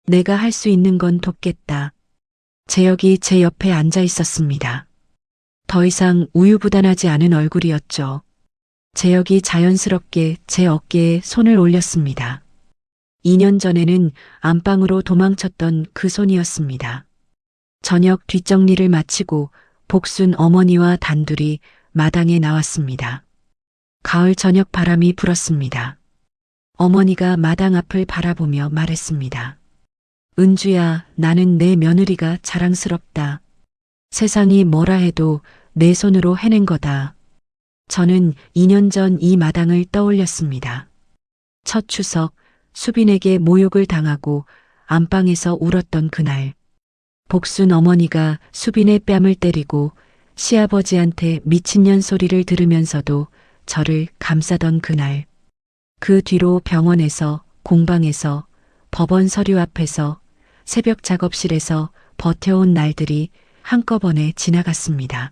내가 할 수 있는 건 돕겠다. 재혁이 제 옆에 앉아 있었습니다. 더 이상 우유부단하지 않은 얼굴이었죠. 재혁이 자연스럽게 제 어깨에 손을 올렸습니다. 2년 전에는 안방으로 도망쳤던 그 손이었습니다. 저녁 뒷정리를 마치고 복순 어머니와 단둘이 마당에 나왔습니다. 가을 저녁 바람이 불었습니다. 어머니가 마당 앞을 바라보며 말했습니다. 은주야, 나는 내 며느리가 자랑스럽다. 세상이 뭐라 해도 내 손으로 해낸 거다. 저는 2년 전 이 마당을 떠올렸습니다. 첫 추석, 수빈에게 모욕을 당하고 안방에서 울었던 그날. 복순 어머니가 수빈의 뺨을 때리고 시아버지한테 미친년 소리를 들으면서도 저를 감싸던 그날. 그 뒤로 병원에서, 공방에서, 법원 서류 앞에서, 새벽 작업실에서 버텨온 날들이 한꺼번에 지나갔습니다.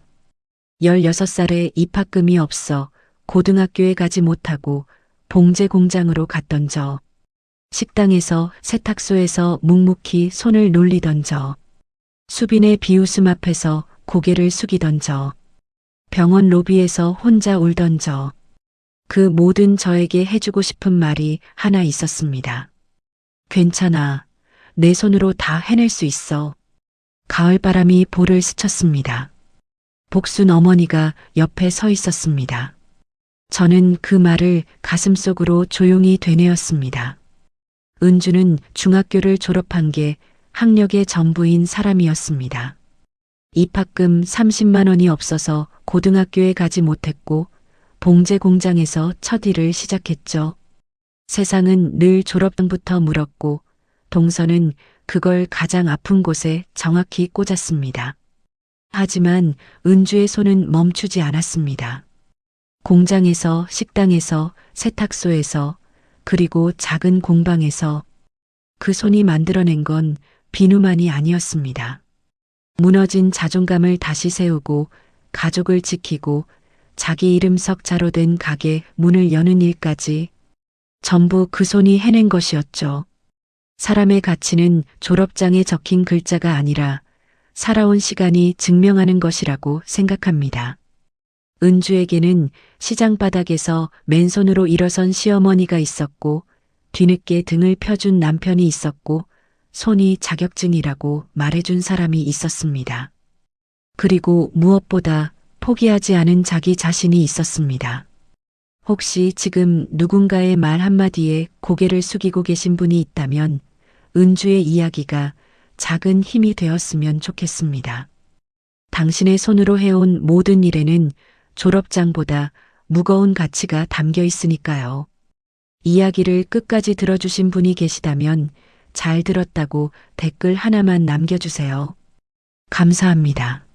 16살에 입학금이 없어 고등학교에 가지 못하고 봉제 공장으로 갔던 저. 식당에서 세탁소에서 묵묵히 손을 놀리던 저. 수빈의 비웃음 앞에서 고개를 숙이던 저. 병원 로비에서 혼자 울던 저. 그 모든 저에게 해주고 싶은 말이 하나 있었습니다. 괜찮아. 내 손으로 다 해낼 수 있어. 가을바람이 볼을 스쳤습니다. 복순 어머니가 옆에 서 있었습니다. 저는 그 말을 가슴속으로 조용히 되뇌었습니다. 은주는 중학교를 졸업한 게 학력의 전부인 사람이었습니다. 입학금 30만 원이 없어서 고등학교에 가지 못했고 봉제 공장에서 첫 일을 시작했죠. 세상은 늘 졸업장부터 물었고 동서는 그걸 가장 아픈 곳에 정확히 꽂았습니다. 하지만 은주의 손은 멈추지 않았습니다. 공장에서, 식당에서, 세탁소에서, 그리고 작은 공방에서 그 손이 만들어낸 건 비누만이 아니었습니다. 무너진 자존감을 다시 세우고 가족을 지키고 자기 이름 석자로 된 가게 문을 여는 일까지 전부 그 손이 해낸 것이었죠. 사람의 가치는 졸업장에 적힌 글자가 아니라 살아온 시간이 증명하는 것이라고 생각합니다. 은주에게는 시장 바닥에서 맨손으로 일어선 시어머니가 있었고 뒤늦게 등을 펴준 남편이 있었고 손이 자격증이라고 말해준 사람이 있었습니다. 그리고 무엇보다 포기하지 않은 자기 자신이 있었습니다. 혹시 지금 누군가의 말 한마디에 고개를 숙이고 계신 분이 있다면 은주의 이야기가 작은 힘이 되었으면 좋겠습니다. 당신의 손으로 해온 모든 일에는 졸업장보다 무거운 가치가 담겨 있으니까요. 이야기를 끝까지 들어주신 분이 계시다면 잘 들었다고 댓글 하나만 남겨주세요. 감사합니다.